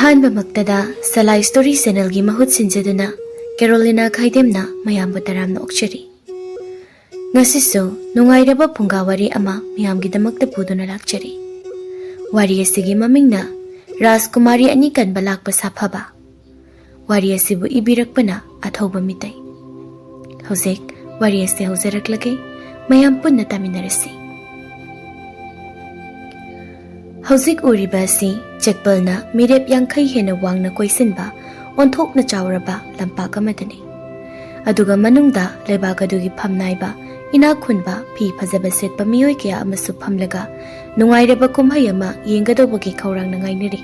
ꯑꯍꯥꯟꯕ ꯃꯛꯇꯗ ꯁꯂꯥꯏ ꯁ꯭ꯇꯣꯔꯤ ꯆꯦꯅꯦꯜꯒꯤ ꯃꯍꯨꯠ ꯁꯤꯟꯖꯗꯨꯅ ꯀꯦꯔꯣꯂꯤꯅꯥ ꯈꯥꯏꯗꯦꯝꯅ ꯃꯌꯥꯝꯕꯨ ꯇꯔꯥꯝꯅ ꯑꯣꯛꯆꯔꯤ꯫ ꯉꯁꯤꯁꯨ ꯅꯨꯡꯉꯥꯏꯔꯕ ꯐꯨꯡꯒꯥꯋꯥꯔꯤ ꯑꯃ ꯃꯌꯥꯝꯒꯤꯗꯃꯛꯇ ꯄꯨꯗꯨꯅ ꯂꯥꯛꯆꯔꯤ꯫ ꯋꯥꯔꯤ ꯑꯁꯤꯒꯤ ꯃꯃꯤꯡꯅ ꯔꯥꯖꯀꯨꯃꯥꯔꯤ ꯑꯅꯤ ꯀꯟꯕ ꯂꯥꯛꯄ ꯁꯥꯐꯕ꯫ ꯋꯥꯔꯤ ꯑꯁꯤꯕꯨ ꯏꯕꯤꯔꯛꯄꯅ ꯑꯊꯧꯕ ꯃꯤꯇꯩ꯫ ꯍꯧꯖꯤꯛ ꯋꯥꯔꯤ ꯑꯁꯤ ꯍꯧꯖꯔꯛꯂꯒꯦ, ꯃꯌꯥꯝ ꯄꯨꯟꯅ ꯇꯥꯃꯤꯟꯅꯔꯁꯤ꯫ ꯍꯧꯖꯤꯛ ꯎꯔꯤꯕ ꯑꯁꯤ ꯆꯦꯛꯄꯜꯅ ꯃꯤꯔꯦꯞ 50 ꯍꯦꯟꯅ ꯋꯥꯡꯅ ꯀꯣꯏꯁꯤꯟꯕ ꯑꯣꯟꯊꯣꯛꯅ ꯆꯥꯎꯔꯕ ꯂꯝꯄꯥꯛ ꯑꯃꯗꯅꯤ꯫ ꯑꯗꯨꯒ ꯃꯅꯨꯡꯗ ꯂꯩꯕꯥꯛ ꯑꯗꯨꯒꯤ ꯐꯝꯅꯥꯏꯕ ꯏꯅꯥꯛ ꯈꯨꯟꯕ ꯐꯤ ꯐꯖꯕ ꯁꯦꯠꯄ ꯃꯤꯑꯣꯏ ꯀꯌꯥ ꯑꯃꯁꯨ ꯐꯝꯂꯒ ꯅꯨꯡꯉꯥꯏꯔꯕ ꯀꯨꯝꯍꯩ ꯑꯃ ꯌꯦꯡꯒꯗꯧꯕꯒꯤ ꯈꯧꯔꯥꯡꯅ ꯉꯥꯏꯅꯔꯤ꯫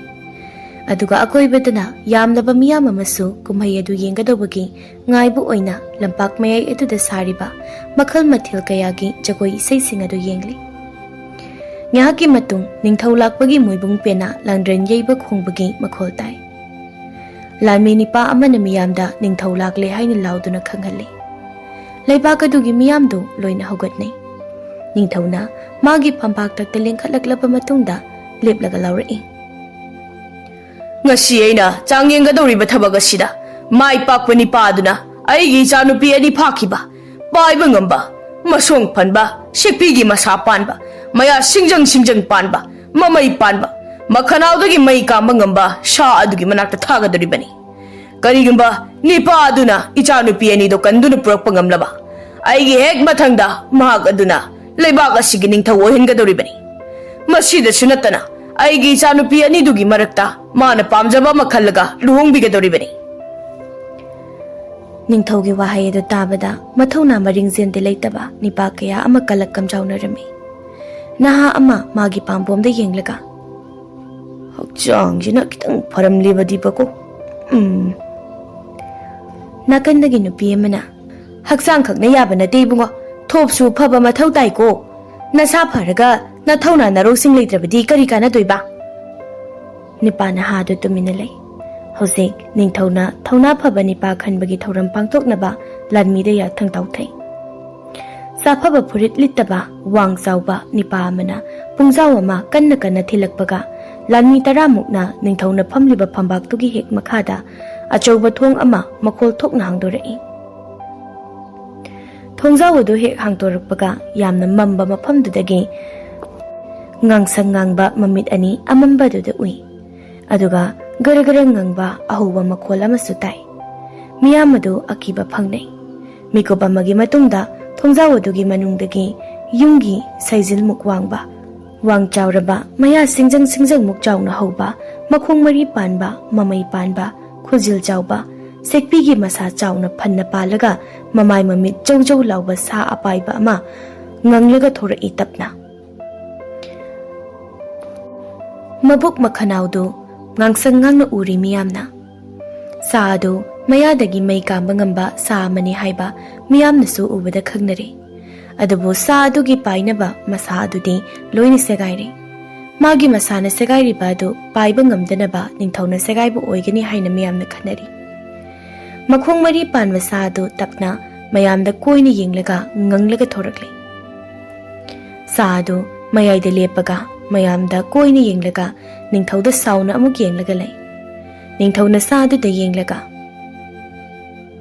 ꯑꯗꯨꯒ ꯑꯀꯣꯏꯕꯗꯅ ꯌꯥꯝꯂꯕ ꯃꯤꯌꯥꯝ ꯑꯃꯁꯨ ꯀꯨꯝꯍꯩ ꯑꯗꯨ ꯌꯦꯡꯒꯗꯧꯕꯒꯤ ꯉꯥꯏꯕ ꯑꯣꯏꯅ ꯂꯝꯄꯥꯛ ꯃꯌꯥꯏ ꯑꯗꯨꯗ ꯁꯥꯔꯤꯕ ꯃꯈꯜ ꯃꯊꯦꯜ ꯀꯌꯥꯒꯤ ꯖꯒꯣꯏ ꯏꯁꯩꯁꯤꯡ ꯑꯗꯨ ꯌꯦꯡꯂꯤ꯫ ꯉꯥꯏꯍꯥꯛꯀꯤ ꯃꯇꯨꯡ ꯅꯤꯡꯊꯧ ꯂꯥꯛꯄꯒꯤ ꯃꯣꯏꯕꯨꯡ ꯄꯦꯅ ꯂꯥꯡꯗ꯭ꯔꯦꯟ ꯌꯩꯕ ꯈꯣꯡꯕꯒꯤ ꯃꯈꯣꯜ ꯇꯥꯏ꯫ ꯂꯥꯟꯃꯤ ꯅꯤꯄꯥ ꯑꯃꯅ ꯃꯤꯌꯥꯝꯗ ꯅꯤꯡꯊꯧ ꯂꯥꯛꯂꯦ ꯍꯥꯏꯅ ꯂꯥꯎꯗꯨꯅ ꯈꯪꯍꯜꯂꯤ꯫ ꯂꯩꯕꯥꯛ ꯑꯗꯨꯒꯤ ꯃꯤꯌꯥꯝꯗꯨ ꯂꯣꯏꯅ ꯍꯧꯒꯠꯅꯩ꯫ ꯅꯤꯡꯊꯧꯅ ꯃꯥꯒꯤ ꯐꯝꯄꯥꯛꯇꯛꯇ ꯂꯦꯡꯈꯠꯂꯛꯂꯕ ꯃꯇꯨꯡꯗ ꯂꯦꯞꯂꯒ ꯂꯥꯎꯔꯛꯏ꯫ ꯉꯁꯤ ꯑꯩꯅ ꯆꯥꯡꯌꯦꯡꯒꯗꯧꯔꯤꯕ ꯊꯕꯛ ꯑꯁꯤꯗ ꯃꯥꯏ ꯄꯥꯛꯄ ꯅꯤꯄꯥ ꯑꯗꯨꯅ ꯑꯩꯒꯤ ꯏꯆꯥꯅꯨꯄꯤ ꯑꯅꯤ ꯐꯥꯈꯤꯕ, ꯄꯥꯏꯕ ꯉꯝꯕ, ꯃꯁꯣꯡ ꯐꯟꯕ, ꯁꯦꯛꯄꯤꯒꯤ ꯃꯁꯥ ꯄꯥꯟꯕ, ꯃꯌꯥ ꯁꯤꯡꯖꯪ ꯄꯥꯟꯕ, ꯃꯃꯩ ꯄꯥꯟꯕ, ꯃꯈꯅꯥꯎꯗꯒꯤ ꯃꯩ ꯀꯥꯝꯕ ꯉꯝꯕ ꯁꯥ ꯑꯗꯨꯒꯤ ꯃꯅꯥꯛꯇ ꯊꯥꯒꯗꯧꯔꯤꯕꯅꯤ꯫ ꯀꯔꯤꯒꯨꯝꯕ ꯅꯤꯄꯥ ꯑꯗꯨꯅ ꯏꯆꯥꯅꯨꯄꯤ ꯑꯅꯤꯗꯣ ꯀꯟꯗꯨꯅ ꯄꯨꯔꯛꯄ ꯉꯝꯂꯕ ꯑꯩꯒꯤ ꯍꯦꯛ ꯃꯊꯪꯗ ꯃꯍꯥꯛ ꯑꯗꯨꯅ ꯂꯩꯕꯥꯛ ꯑꯁꯤꯒꯤ ꯅꯤꯡꯊꯧ ꯑꯣꯏꯍꯟꯒꯗꯧꯔꯤꯕꯅꯤ꯫ ꯃꯁꯤꯗꯁꯨ ꯅꯠꯇꯅ ꯑꯩꯒꯤ ꯏꯆꯥꯅꯨꯄꯤ ꯑꯅꯤꯗꯨꯒꯤ ꯃꯔꯛꯇ ꯃꯥꯅ ꯄꯥꯝꯖꯕ ꯑꯃ ꯈꯜꯂꯒ ꯂꯨꯍꯣꯡꯕꯤꯒꯗꯧꯔꯤꯕꯅꯤ꯫ ꯅꯤꯡꯊꯧꯒꯤ ꯋꯥꯍꯩ ꯑꯗꯨ ꯇꯥꯕꯗ ꯃꯊꯧꯅꯥ ꯃꯔꯤꯡꯖꯦꯟꯗꯤ ꯂꯩꯇꯕ ꯅꯤꯄꯥ ꯀꯌꯥ ꯑꯃ ꯀꯂꯛ ꯀꯝꯖꯥꯎꯅꯔꯝꯃꯤ꯫ ꯅꯍꯥ ꯑꯃ ꯃꯥꯒꯤ ꯄꯥꯝꯕꯣꯝꯗ ꯌꯦꯡꯂꯒ ꯍꯛꯆꯥꯡꯁꯤꯅ ꯈꯤꯇꯪ ꯐꯔꯝꯂꯤꯕꯗꯤꯕꯀꯣ꯫ ꯅꯥꯀꯟꯗꯒꯤ ꯅꯨꯄꯤ ꯑꯃꯅ ꯍꯛꯆꯥꯡ ꯈꯛꯅ ꯌꯥꯕ ꯅꯠꯇꯦ ꯏꯕꯨꯡꯉꯣ, ꯊꯣꯞꯁꯨ ꯐꯕ ꯃꯊꯧ ꯇꯥꯏꯀꯣ꯫ ꯅꯁꯥ ꯐꯔꯒ ꯅꯊꯧꯅꯥ ꯅꯔꯧꯁꯤꯡ ꯂꯩꯇ꯭ꯔꯕꯗꯤ ꯀꯔꯤ ꯀꯥꯟꯅꯗꯣꯏꯕ? ꯅꯤꯄꯥ ꯅꯍꯥꯗꯨ ꯇꯨꯃꯤꯟꯅ ꯂꯩ꯫ ꯍꯧꯖꯤꯛ ꯅꯤꯡꯊꯧꯅ ꯊꯧꯅꯥ ꯐꯕ ꯅꯤꯄꯥ ꯈꯟꯕꯒꯤ ꯊꯧꯔꯝ ꯄꯥꯡꯊꯣꯛꯅꯕ ꯂꯥꯟꯃꯤꯗ ꯌꯥꯊꯪ ꯇꯧꯊꯩ꯫ ꯆꯥꯐꯕ ꯐꯨꯔꯤꯠ ꯂꯤꯠꯇꯕ ꯋꯥꯡ ꯆꯥꯎꯕ ꯅꯤꯄꯥ ꯑꯃꯅ ꯄꯨꯡꯖꯥꯎ ꯑꯃ ꯀꯟꯅ ꯀꯟꯅ ꯊꯤꯜꯂꯛꯄꯒ ꯂꯥꯟꯃꯤ 10ꯃꯨꯛꯅ ꯅꯤꯡꯊꯧꯅ ꯐꯝꯂꯤꯕ ꯐꯝꯕꯥꯛꯇꯨꯒꯤ ꯍꯦꯛ ꯃꯈꯥꯗ ꯑꯆꯧꯕ ꯊꯣꯡ ꯑꯃ ꯃꯈꯣꯜ ꯊꯣꯛꯅ ꯍꯥꯡꯗꯣꯔꯛꯏ꯫ ꯊꯣꯡꯖꯥꯎ ꯑꯗꯨ ꯍꯦꯛ ꯍꯥꯡꯗꯣꯔꯛꯄꯒ ꯌꯥꯝꯅ ꯃꯝꯕ ꯃꯐꯝꯗꯨꯗꯒꯤ ꯉꯥꯡꯁꯪ ꯉꯥꯡꯕ ꯃꯃꯤꯠ ꯑꯅꯤ ꯑꯃꯝꯕꯗꯨꯗ ꯎꯏ꯫ ꯑꯗꯨꯒ ꯒꯔ ꯒꯔ ꯉꯪꯕ ꯑꯍꯧꯕ ꯃꯈꯣꯜ ꯑꯃꯁꯨ ꯇꯥꯏ꯫ ꯃꯤꯌꯥꯝ ꯑꯗꯨ ꯑꯀꯤꯕ ꯐꯪꯅꯩ꯫ ꯃꯤꯀꯨꯞ ꯑꯃꯒꯤ ꯃꯇꯨꯡꯗ ꯊꯣꯡꯖꯥꯎ ꯑꯗꯨꯒꯤ ꯃꯅꯨꯡꯗꯒꯤ ꯌꯨꯝꯒꯤ ꯁꯩꯖꯤꯜꯃꯨꯛ ꯋꯥꯡꯕ, ꯋꯥꯡ ꯆꯥꯎꯔꯕ, ꯃꯌꯥ ꯁꯤꯡꯖꯪꯃꯨꯛ ꯆꯥꯎꯅ ꯍꯧꯕ, ꯃꯈꯣꯡ 4 ꯄꯥꯟꯕ, ꯃꯃꯩ ꯄꯥꯟꯕ, ꯈꯨꯖꯤꯜ ꯆꯥꯎꯕ, ꯁꯦꯛꯄꯤꯒꯤ ꯃꯁꯥ ꯆꯥꯎꯅ ꯐꯟꯅ ꯄꯥꯜꯂꯒ ꯃꯃꯥꯏ ꯃꯃꯤꯠ ꯖꯧ ꯖꯧ ꯂꯥꯎꯕ ꯁꯥ ꯑꯄꯥꯏꯕ ꯑꯃ ꯉꯪꯂꯒ ꯊꯣꯔꯛꯏ ꯇꯞꯅ꯫ ꯃꯕꯨꯛ ꯃꯈꯅꯥꯎꯗꯨ ꯉꯥꯡꯁꯪ ꯉꯥꯡꯅ ꯎꯔꯤ ꯃꯤꯌꯥꯝꯅ꯫ ꯁꯥ ꯑꯗꯨ ꯃꯌꯥꯗꯒꯤ ꯃꯩ ꯀꯥꯝꯕ ꯉꯝꯕ ꯁꯥ ꯑꯃꯅꯤ ꯍꯥꯏꯕ ꯃꯤꯌꯥꯝꯅꯁꯨ ꯎꯕꯗ ꯈꯪꯅꯔꯦ꯫ ꯑꯗꯨꯕꯨ ꯁꯥ ꯑꯗꯨꯒꯤ ꯄꯥꯏꯅꯕ ꯃꯁꯥ ꯑꯗꯨꯗꯤ ꯂꯣꯏꯅ ꯁꯦꯒꯥꯏꯔꯦ꯫ ꯃꯥꯒꯤ ꯃꯁꯥꯅ ꯁꯦꯒꯥꯏꯔꯤꯕ ꯑꯗꯨ ꯄꯥꯏꯕ ꯉꯝꯗꯅꯕ ꯅꯤꯡꯊꯧꯅ ꯁꯦꯒꯥꯏꯕ ꯑꯣꯏꯒꯅꯤ ꯍꯥꯏꯅ ꯃꯤꯌꯥꯝꯅ ꯈꯟꯅꯔꯤ꯫ ꯃꯈꯣꯡ 4 ꯄꯥꯟꯕ ꯁꯥ ꯑꯗꯨ ꯇꯞꯅ ꯃꯌꯥꯝꯗ ꯀꯣꯏꯅ ꯌꯦꯡꯂꯒ ꯉꯪꯂꯒ ꯊꯣꯔꯛꯂꯤ꯫ ꯁꯥ ꯑꯗꯨ ꯃꯌꯥꯏꯗ ꯂꯦꯞꯄꯒ ꯃꯌꯥꯝꯗ ꯀꯣꯏꯅ ꯌꯦꯡꯂꯒ ꯅꯤꯡꯊꯧꯗ ꯁꯥꯎꯅ ꯑꯃꯨꯛ ꯌꯦꯡꯂꯒ ꯂꯩ꯫ ꯅꯤꯡꯊꯧꯅ ꯁꯥ ꯑꯗꯨꯗ ꯌꯦꯡꯂꯒ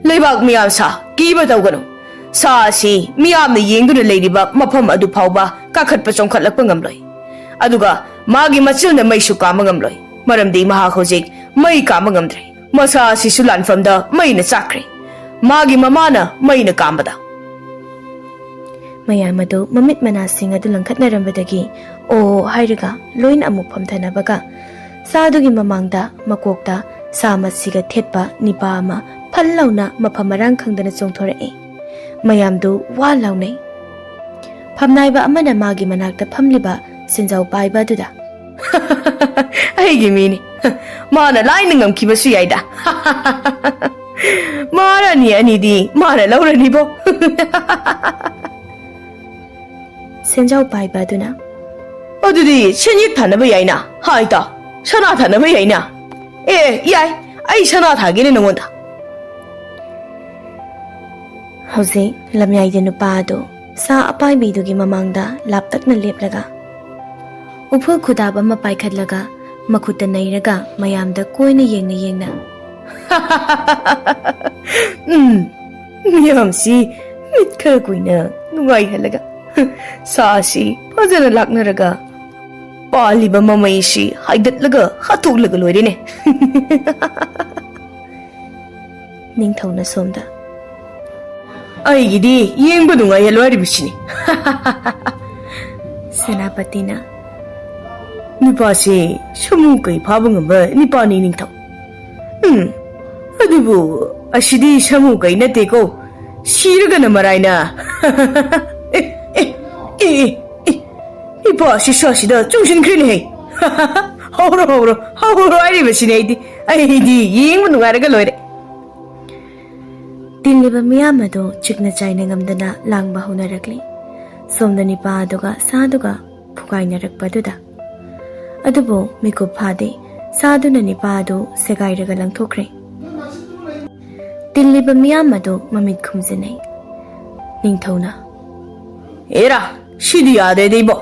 ꯂꯩꯕꯥꯛ ꯃꯤꯌꯥꯝ ꯁꯥ, ꯀꯤꯕ ꯇꯧꯒꯅꯨ꯫ ꯁꯥ ꯑꯁꯤ ꯃꯤꯌꯥꯝꯅ ꯌꯦꯡꯗꯨꯅ ꯂꯩꯔꯤꯕ ꯃꯐꯝ ꯑꯗꯨ ꯐꯥꯎꯕ ꯀꯥꯈꯠꯄ ꯆꯣꯡꯈꯠꯂꯛꯄ ꯉꯝꯂꯣꯏ꯫ ꯑꯗꯨꯒ ꯃꯥꯒꯤ ꯃꯆꯤꯜꯅ ꯃꯩꯁꯨ ꯀꯥꯝꯕ ꯉꯝꯂꯣꯏ, ꯃꯔꯝꯗꯤ ꯃꯍꯥꯛ ꯍꯧꯖꯤꯛ ꯃꯩ ꯀꯥꯝꯕ ꯉꯝꯗ꯭ꯔꯦ꯫ ꯃꯁꯥ ꯑꯁꯤꯁꯨ ꯂꯥꯟꯐꯝꯗ ꯃꯩꯅ ꯆꯥꯛꯈ꯭ꯔꯦ, ꯃꯥꯒꯤ ꯃꯃꯥꯅ ꯃꯩꯅ ꯀꯥꯝꯕꯗ꯫ ꯃꯌꯥꯝ ꯑꯗꯨ ꯃꯃꯤꯠ ꯃꯅꯥꯁꯤꯡ ꯑꯗꯨ ꯂꯪꯈꯠꯅꯔꯝꯕꯗꯒꯤ ꯑꯣ ꯍꯥꯏꯔꯒ ꯂꯣꯏꯅ ꯑꯃꯨꯛ ꯐꯝꯊꯅꯕꯒ ꯁꯥ ꯑꯗꯨꯒꯤ ꯃꯃꯥꯡꯗ ꯃꯀꯣꯛꯇ ꯁꯥ ꯃꯁꯤꯒ ꯊꯦꯠꯄ ꯅꯤꯄꯥ ꯑꯃ ꯐꯜ ꯂꯥꯎꯅ ꯃꯐꯝ ꯃꯔꯥꯡ ꯈꯪꯗꯅ ꯆꯣꯡꯊꯣꯔꯛꯏ꯫ ꯃꯌꯥꯝꯗꯨ ꯋꯥ ꯂꯥꯎꯅꯩ꯫ ꯐꯝꯅꯥꯏꯕ ꯑꯃꯅ ꯃꯥꯒꯤ ꯃꯅꯥꯛꯇ ꯐꯝꯂꯤꯕ ꯁꯤꯟꯖꯥꯎ ꯄꯥꯏꯕ ꯑꯗꯨꯗ ꯑꯩꯒꯤ ꯃꯤꯅꯤ, ꯃꯥꯅ ꯂꯥꯏꯅ ꯉꯝꯈꯤꯕꯁꯨ ꯌꯥꯏꯗ꯫ ꯃꯍꯥꯔꯥꯅꯤ ꯑꯅꯤꯗꯤ ꯃꯥꯅ ꯂꯧꯔꯅꯤꯕꯣ꯫ ꯁꯦꯟꯖꯥꯎ ꯄꯥꯏꯕ ꯑꯗꯨꯅ ꯑꯗꯨꯗꯤ ꯁꯦꯟꯌꯦꯛ ꯊꯥꯅꯕ ꯌꯥꯏꯅ, ꯍꯥꯏꯇ ꯁꯅꯥ ꯊꯥꯅꯕ ꯌꯥꯏꯅ꯫ ꯌꯥꯏ, ꯑꯩ ꯁꯅꯥ ꯊꯥꯒꯦꯅꯦ ꯅꯉꯣꯟꯗ꯫ ꯍꯧꯖꯤꯛ ꯂꯝꯌꯥꯏꯗ ꯅꯨꯄꯥ ꯑꯗꯨ ꯁꯥ ꯑꯄꯥꯏꯕꯤꯗꯨꯒꯤ ꯃꯃꯥꯡꯗ ꯂꯥꯞꯇꯛꯅ ꯂꯦꯞꯂꯒ ꯎꯐꯨꯜ ꯈꯨꯗꯥꯞ ꯑꯃ ꯄꯥꯏꯈꯠꯂꯒ Makuta nairaga mayamda koina yengna. Miyamsi mitkal kuina nungai halaga. Saasi pazana laknaraga. Paliba mamaishi haidatlaga hatuglaga loirine. Ningthau somda. Aigidi yengba nungai halwaribishini. Senapatina. Nipasi shamu kai pabangamba nipani ningthau. Adubu ashidi shamu kai nate ko shiraga na maraina. Nipasi shashida chungshin krili hai. Hauro aribishini aidi yengba nungaraga loire. Tinliba miyamado chikna chaina ngamdana langba hunarakli. Somda nipa aduga saduga phukaina rakpaduda. Adubo mikup phade saduna nipa adu segairaga langthokre. Tinliba miyamado mamit khumjinai. Ningthauna. Era shidi ade deibo.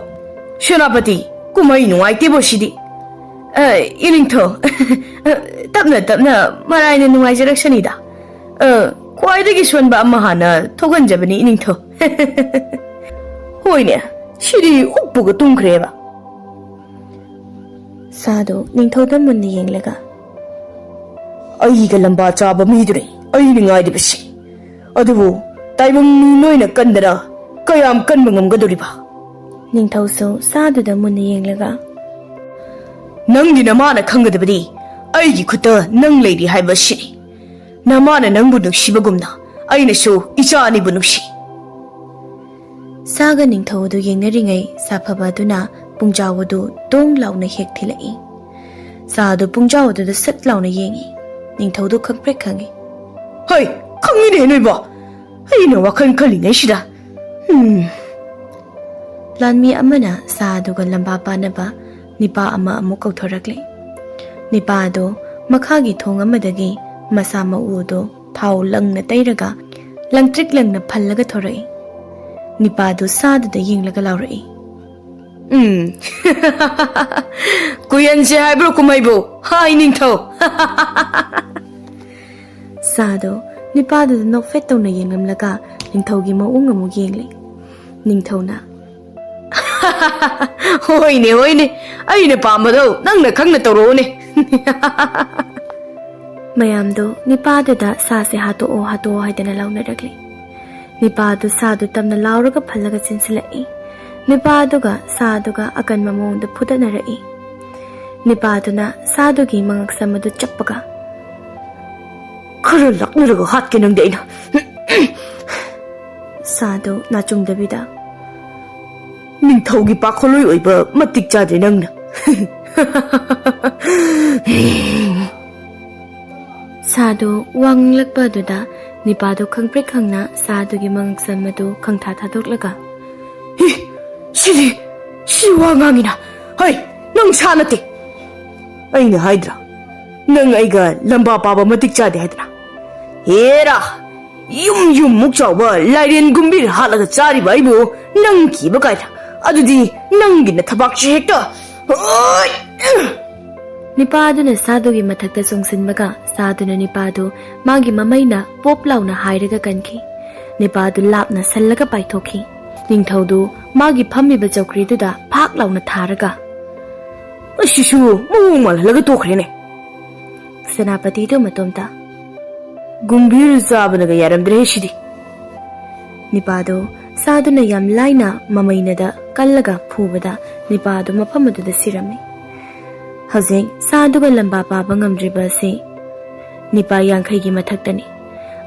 Shenapati kumai nungai bo shidi. Iningtho. Tapna maraina nungai jaraksanida. Kwaidagi shwanba amma hana thoganjabani iningtho. Hoine shiri uppuga tungkreba. Sado ningthauda munni yenglaga. Aiga lamba chaba midure aini ngaidibasi. Adubu taibam noina kandara kayam kanba ngamgadoriba. Ningthauso saduda munni yenglaga. Nangi namana khangadabadi aigi khuta nang leidi haiba shiri. Namana nangbu nuksibagumna aina shu ichani bu nukshi. Saga ningthaudu yengnaringai saphabaduna pungjawadu dong launa hek thilai. Sadu pungjawadu da sat launa yengi. Ningthaudu khangprek khangi. Hai, khangine noiba. Aina wakhan khalingai shida. Lanmi amana saduga lamba panaba nipa ama amuk kauthorakle. Nipa ado makhagi thong amadagi masa maudo thau langna tairaga langtrik langna phallaga thorai. Nipa ado saduda yenglaga laurai. Kuyanse haibro kumaibo. Hai ningthau. Sado nipa ado nokfet tawna yengamlaga ningthaugi maung amuk yengle. Ningthauna. Hoine. Aina pambado nangna khangna tawrone. Mayamdo nipado da sase hato haidana launaragli. Nipado sadu tamna lauraga phallaga chinsilai. Nipaduga saduga akan mamong da pudanarai. Nipaduna sadugi mangak samadu chappaga. Khara laknaraga hatke nang daina. Sadu nachung dabida. Ningthaugi pakholoi oiba matik chadre nangna. Sadu wanglakpa duda nipado khangprek khangna sadugi mangak samadu khangtha thadoklaga. Si wangangina. Hai, nang sanate. Aina haidra. Nang aiga lamba paba matik chade haidra. Era, yum mukchawba lairen gumbir halaga chari baibu nang kiba kaida. Adudi nangina thabak hekta. Nipaduna sadugi mathakta songsinbaga saduna nipadu magi mamaina pop launa hairaga kanki. Nipadu lapna sallaga paithoki. Ningthaudu magi phammiba chawkriduda phak launa tharaga. Ashishu mumal laga tokrene. Senapati do matomta. Gumbir zabanaga yaramdre shidi. Nipado saduna yam laina mamainada kallaga phubada nipado maphamadada sirami. Hazing saduga lamba paba ngamdriba se nipa yankhaigi mathaktani.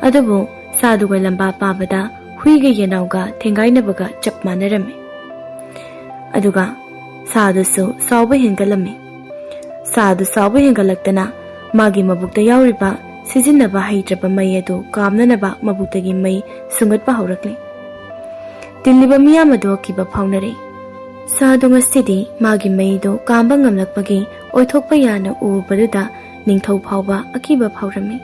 Adubu saduga lamba pabada huiga yenauga thengainabaga chap manarame. Aduga sadu su sauba hengalame. Sadu sauba hengalaktana magi mabukta yauriba sijinnaba haitraba mai adu kamnanaba mabuktagi mai sungatpa haurakle. Tinliba miyamadu akiba phaunare. Sadu ngasidi magi maido kamba ngamlakpagi oithokpa yana ubaduda ningthau phauba akiba phaurame.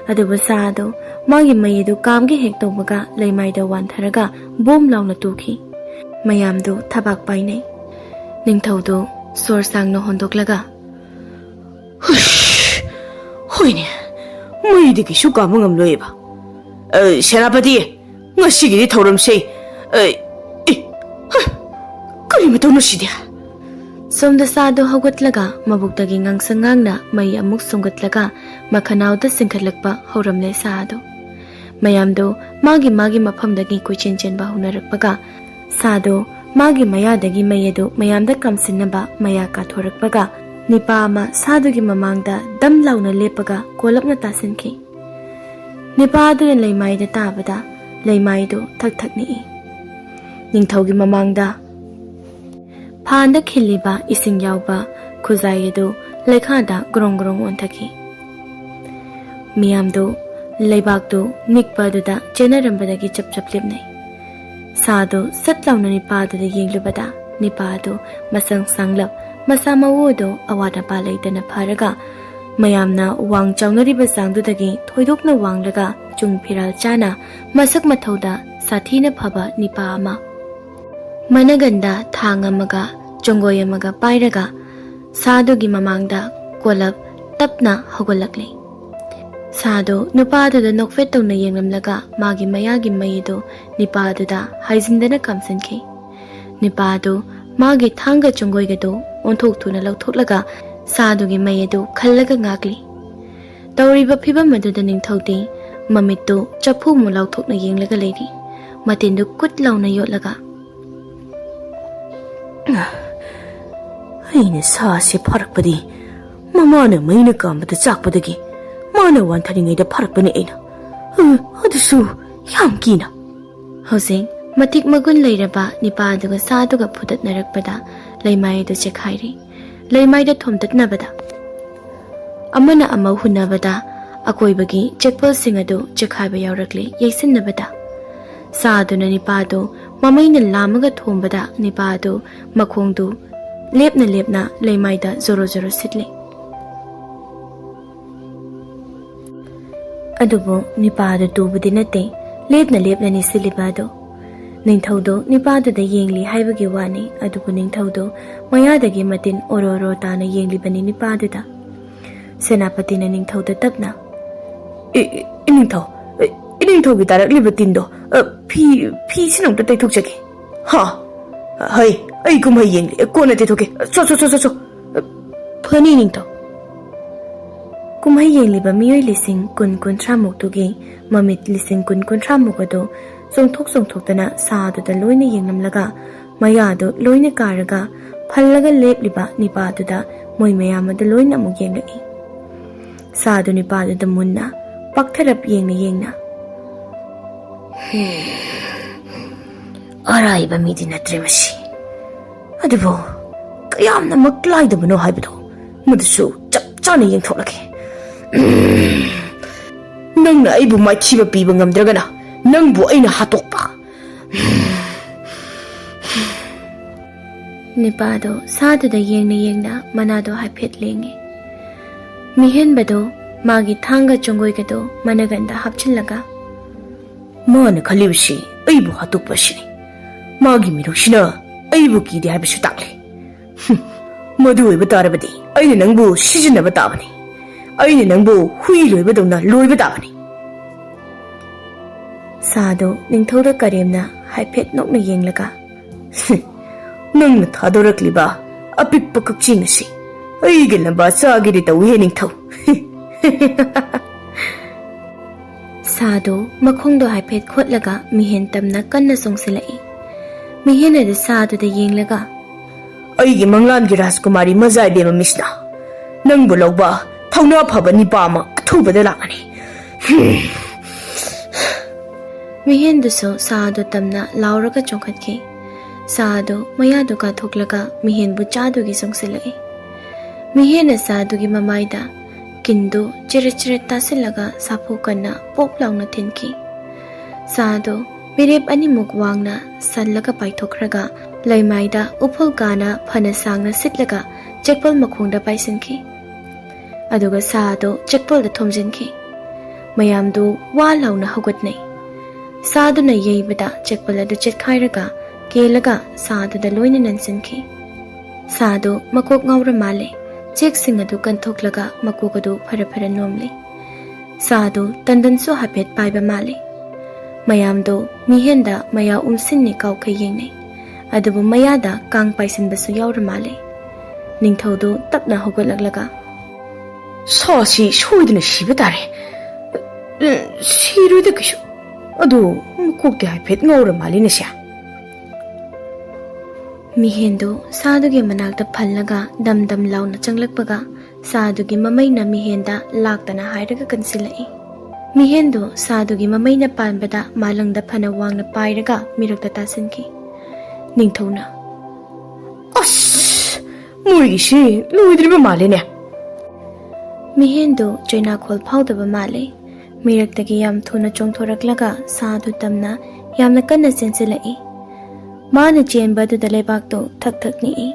Adubu sadu magi maido kamgi hek tawbaga leimaida wantharaga bom launa tukhi. Mayamdu thabak painai. Ningthaudu Sor sang no hondok laga. Hoine, mai de ki shuka mangam loeba. Senapati, ngasi gi thoram sei. Kari ma tono si dia. Som da sa do hogot laga mabuk dagi ngang sangang na may amuk sunggot laga makhanaw da singkhat lakpa horam le sa do. Mayam do magi mafam dagi kuchin chen ba hunarak paga. Sa do magi maya dagi mayedo mayam da kamsin na ba maya ka thorak paga. Nipa ama sa do gi mamang da dam law na lepaga kolap na tasin ki. Nipa do na laymay da tabada laymay do thak ni. Ning thau gi mamang da Panda khiliba ising yauba khuzayedo lekhada grong onthaki miyamdo leibakdo nikpa duda chenarambadagi chap lepnai sado satlauna nipa duda yenglubada nipa do masang sanglap masamawodo awada palaitana pharaga mayamna wang chawnariba sangdudagi thoidokna wanglaga chung phiral chana masak mathauda sathina phaba nipa ama Managanda thangamaga chongoyamaga pairaga sado gi mamangda kolap tapna hogolakli sado nupado da nokfet tawna yenglamlaga magi mayagi mayido nipado da haizindana kamsanki nipado magi thanga chongoygado onthok thuna lauthotlaga sado gi mayido khallaga ngakli tawriba phibam maduda ningthauti mamitto chaphu mu lauthokna yenglaga leidi matindu kut launa yotlaga Aine saasi parakpadi mamana maina kambada chakpadagi mana wantharingai da parakpani aina adusu yam kina Hosing matik magun leiraba nipa aduga sa aduga phudat narakpada laymai do chekhairi laymai da thomdatnabada amana amau hunabada akoibagi chekpal singadu chekhaiba yaurakli yaisinabada sa aduna nipa do mamaina lamaga thombada nipa do makhongdu lepna laymai da zoro sitli adubo nipa do tubudi nate lepna ni siliba do ningthaudo nipa do da yengli haibagi wani adubo ningthaudo maya dagi matin ororo ta na yengli bani nipa do da senapati na ningthaudo tapna iningthau gi tarak libatin do phi sinong ta taithuk chaki ha hai ai kum hai yeng kona taithuk so phani ningthau kumhai yeng liba miyoi lising kun tramuk tu gi mamit lising kun tramuk ado songthok tana sa do da loina yengnamlaga maya do loina karaga phallaga lepliba nipa do da moi mayam da loina mu yengai sa do nipa do da munna paktharap yengna araiba midi natre masi adubo kayamna maklai da bano haibado mudusu chap chana yengtholake nangna aibu mai thiba piba ngamdragana nangbu aina hatokpa Nipado sadu da yengna manado haiphet lenge mihen bado magi thanga chongoi gado managanda hapchillaga mana khalibshi aibu hatokpa shini magi mirushina aibu kide haibishu takle madu oiba tarabadi aina nangbu sijinaba tabani aina nangbu hui loiba dawna loiba tabani sado ningthauda karemna haiphet nokna yenglaga nangna thadorakliba apikpa kakching asi aige lamba sagiri tawi ningthau Sado makhongdo haiphet khotlaga mihen tamna kanna songsilai mihen ade sado da yenglaga aigi manglan gi rajkumari mazai bema misna nangbu lawba thauna phaba nipa ma thubada lagani mihen duso sado tamna lauraga chongkhatki sado maya do ka thoklaga mihen bu chado gi songsilai mihen sado gi mamaida Kindo chire tasilaga sapu kana pop launa thinki sado mirep ani muk wangna sanlaga paithokraga laimaida uphul kana phana sangna sitlaga chekpal makhongda paisinki aduga sado chekpal da thomjinki mayamdu wa launa hogotnai sado na yeibada chekpal adu chetkhairaga kelaga sado da loina nansinki Sado makok ngawra male. Chek singadu kantoklaga makokadu phara nomli. Sado tandan so hapet paiba male. Mayamdo mihenda maya umsinni kau kayenge. Adubu mayada kang paisin basu yawra male. Ningthaudo tapna hogalaglaga. Sosi shoidna shibatare. Shiruida kishu. Adu makokte hapet ngawra male nasya. Mihendo sadugi manakta phallaga dam launa changlakpaga sadugi mamaina mihenda laktana hairaga kansilai. Mihendo sadugi mamaina panbada malangda phana wangna pairaga mirakta tasanki. Ningthona. As moigishi loidriba male ne. Mihendo joina khol phawdaba male. Miraktagi yam thuna chongthoraklaga sadu tamna yamna kanna sensilai. Mana chen badu da lebak to thak ni e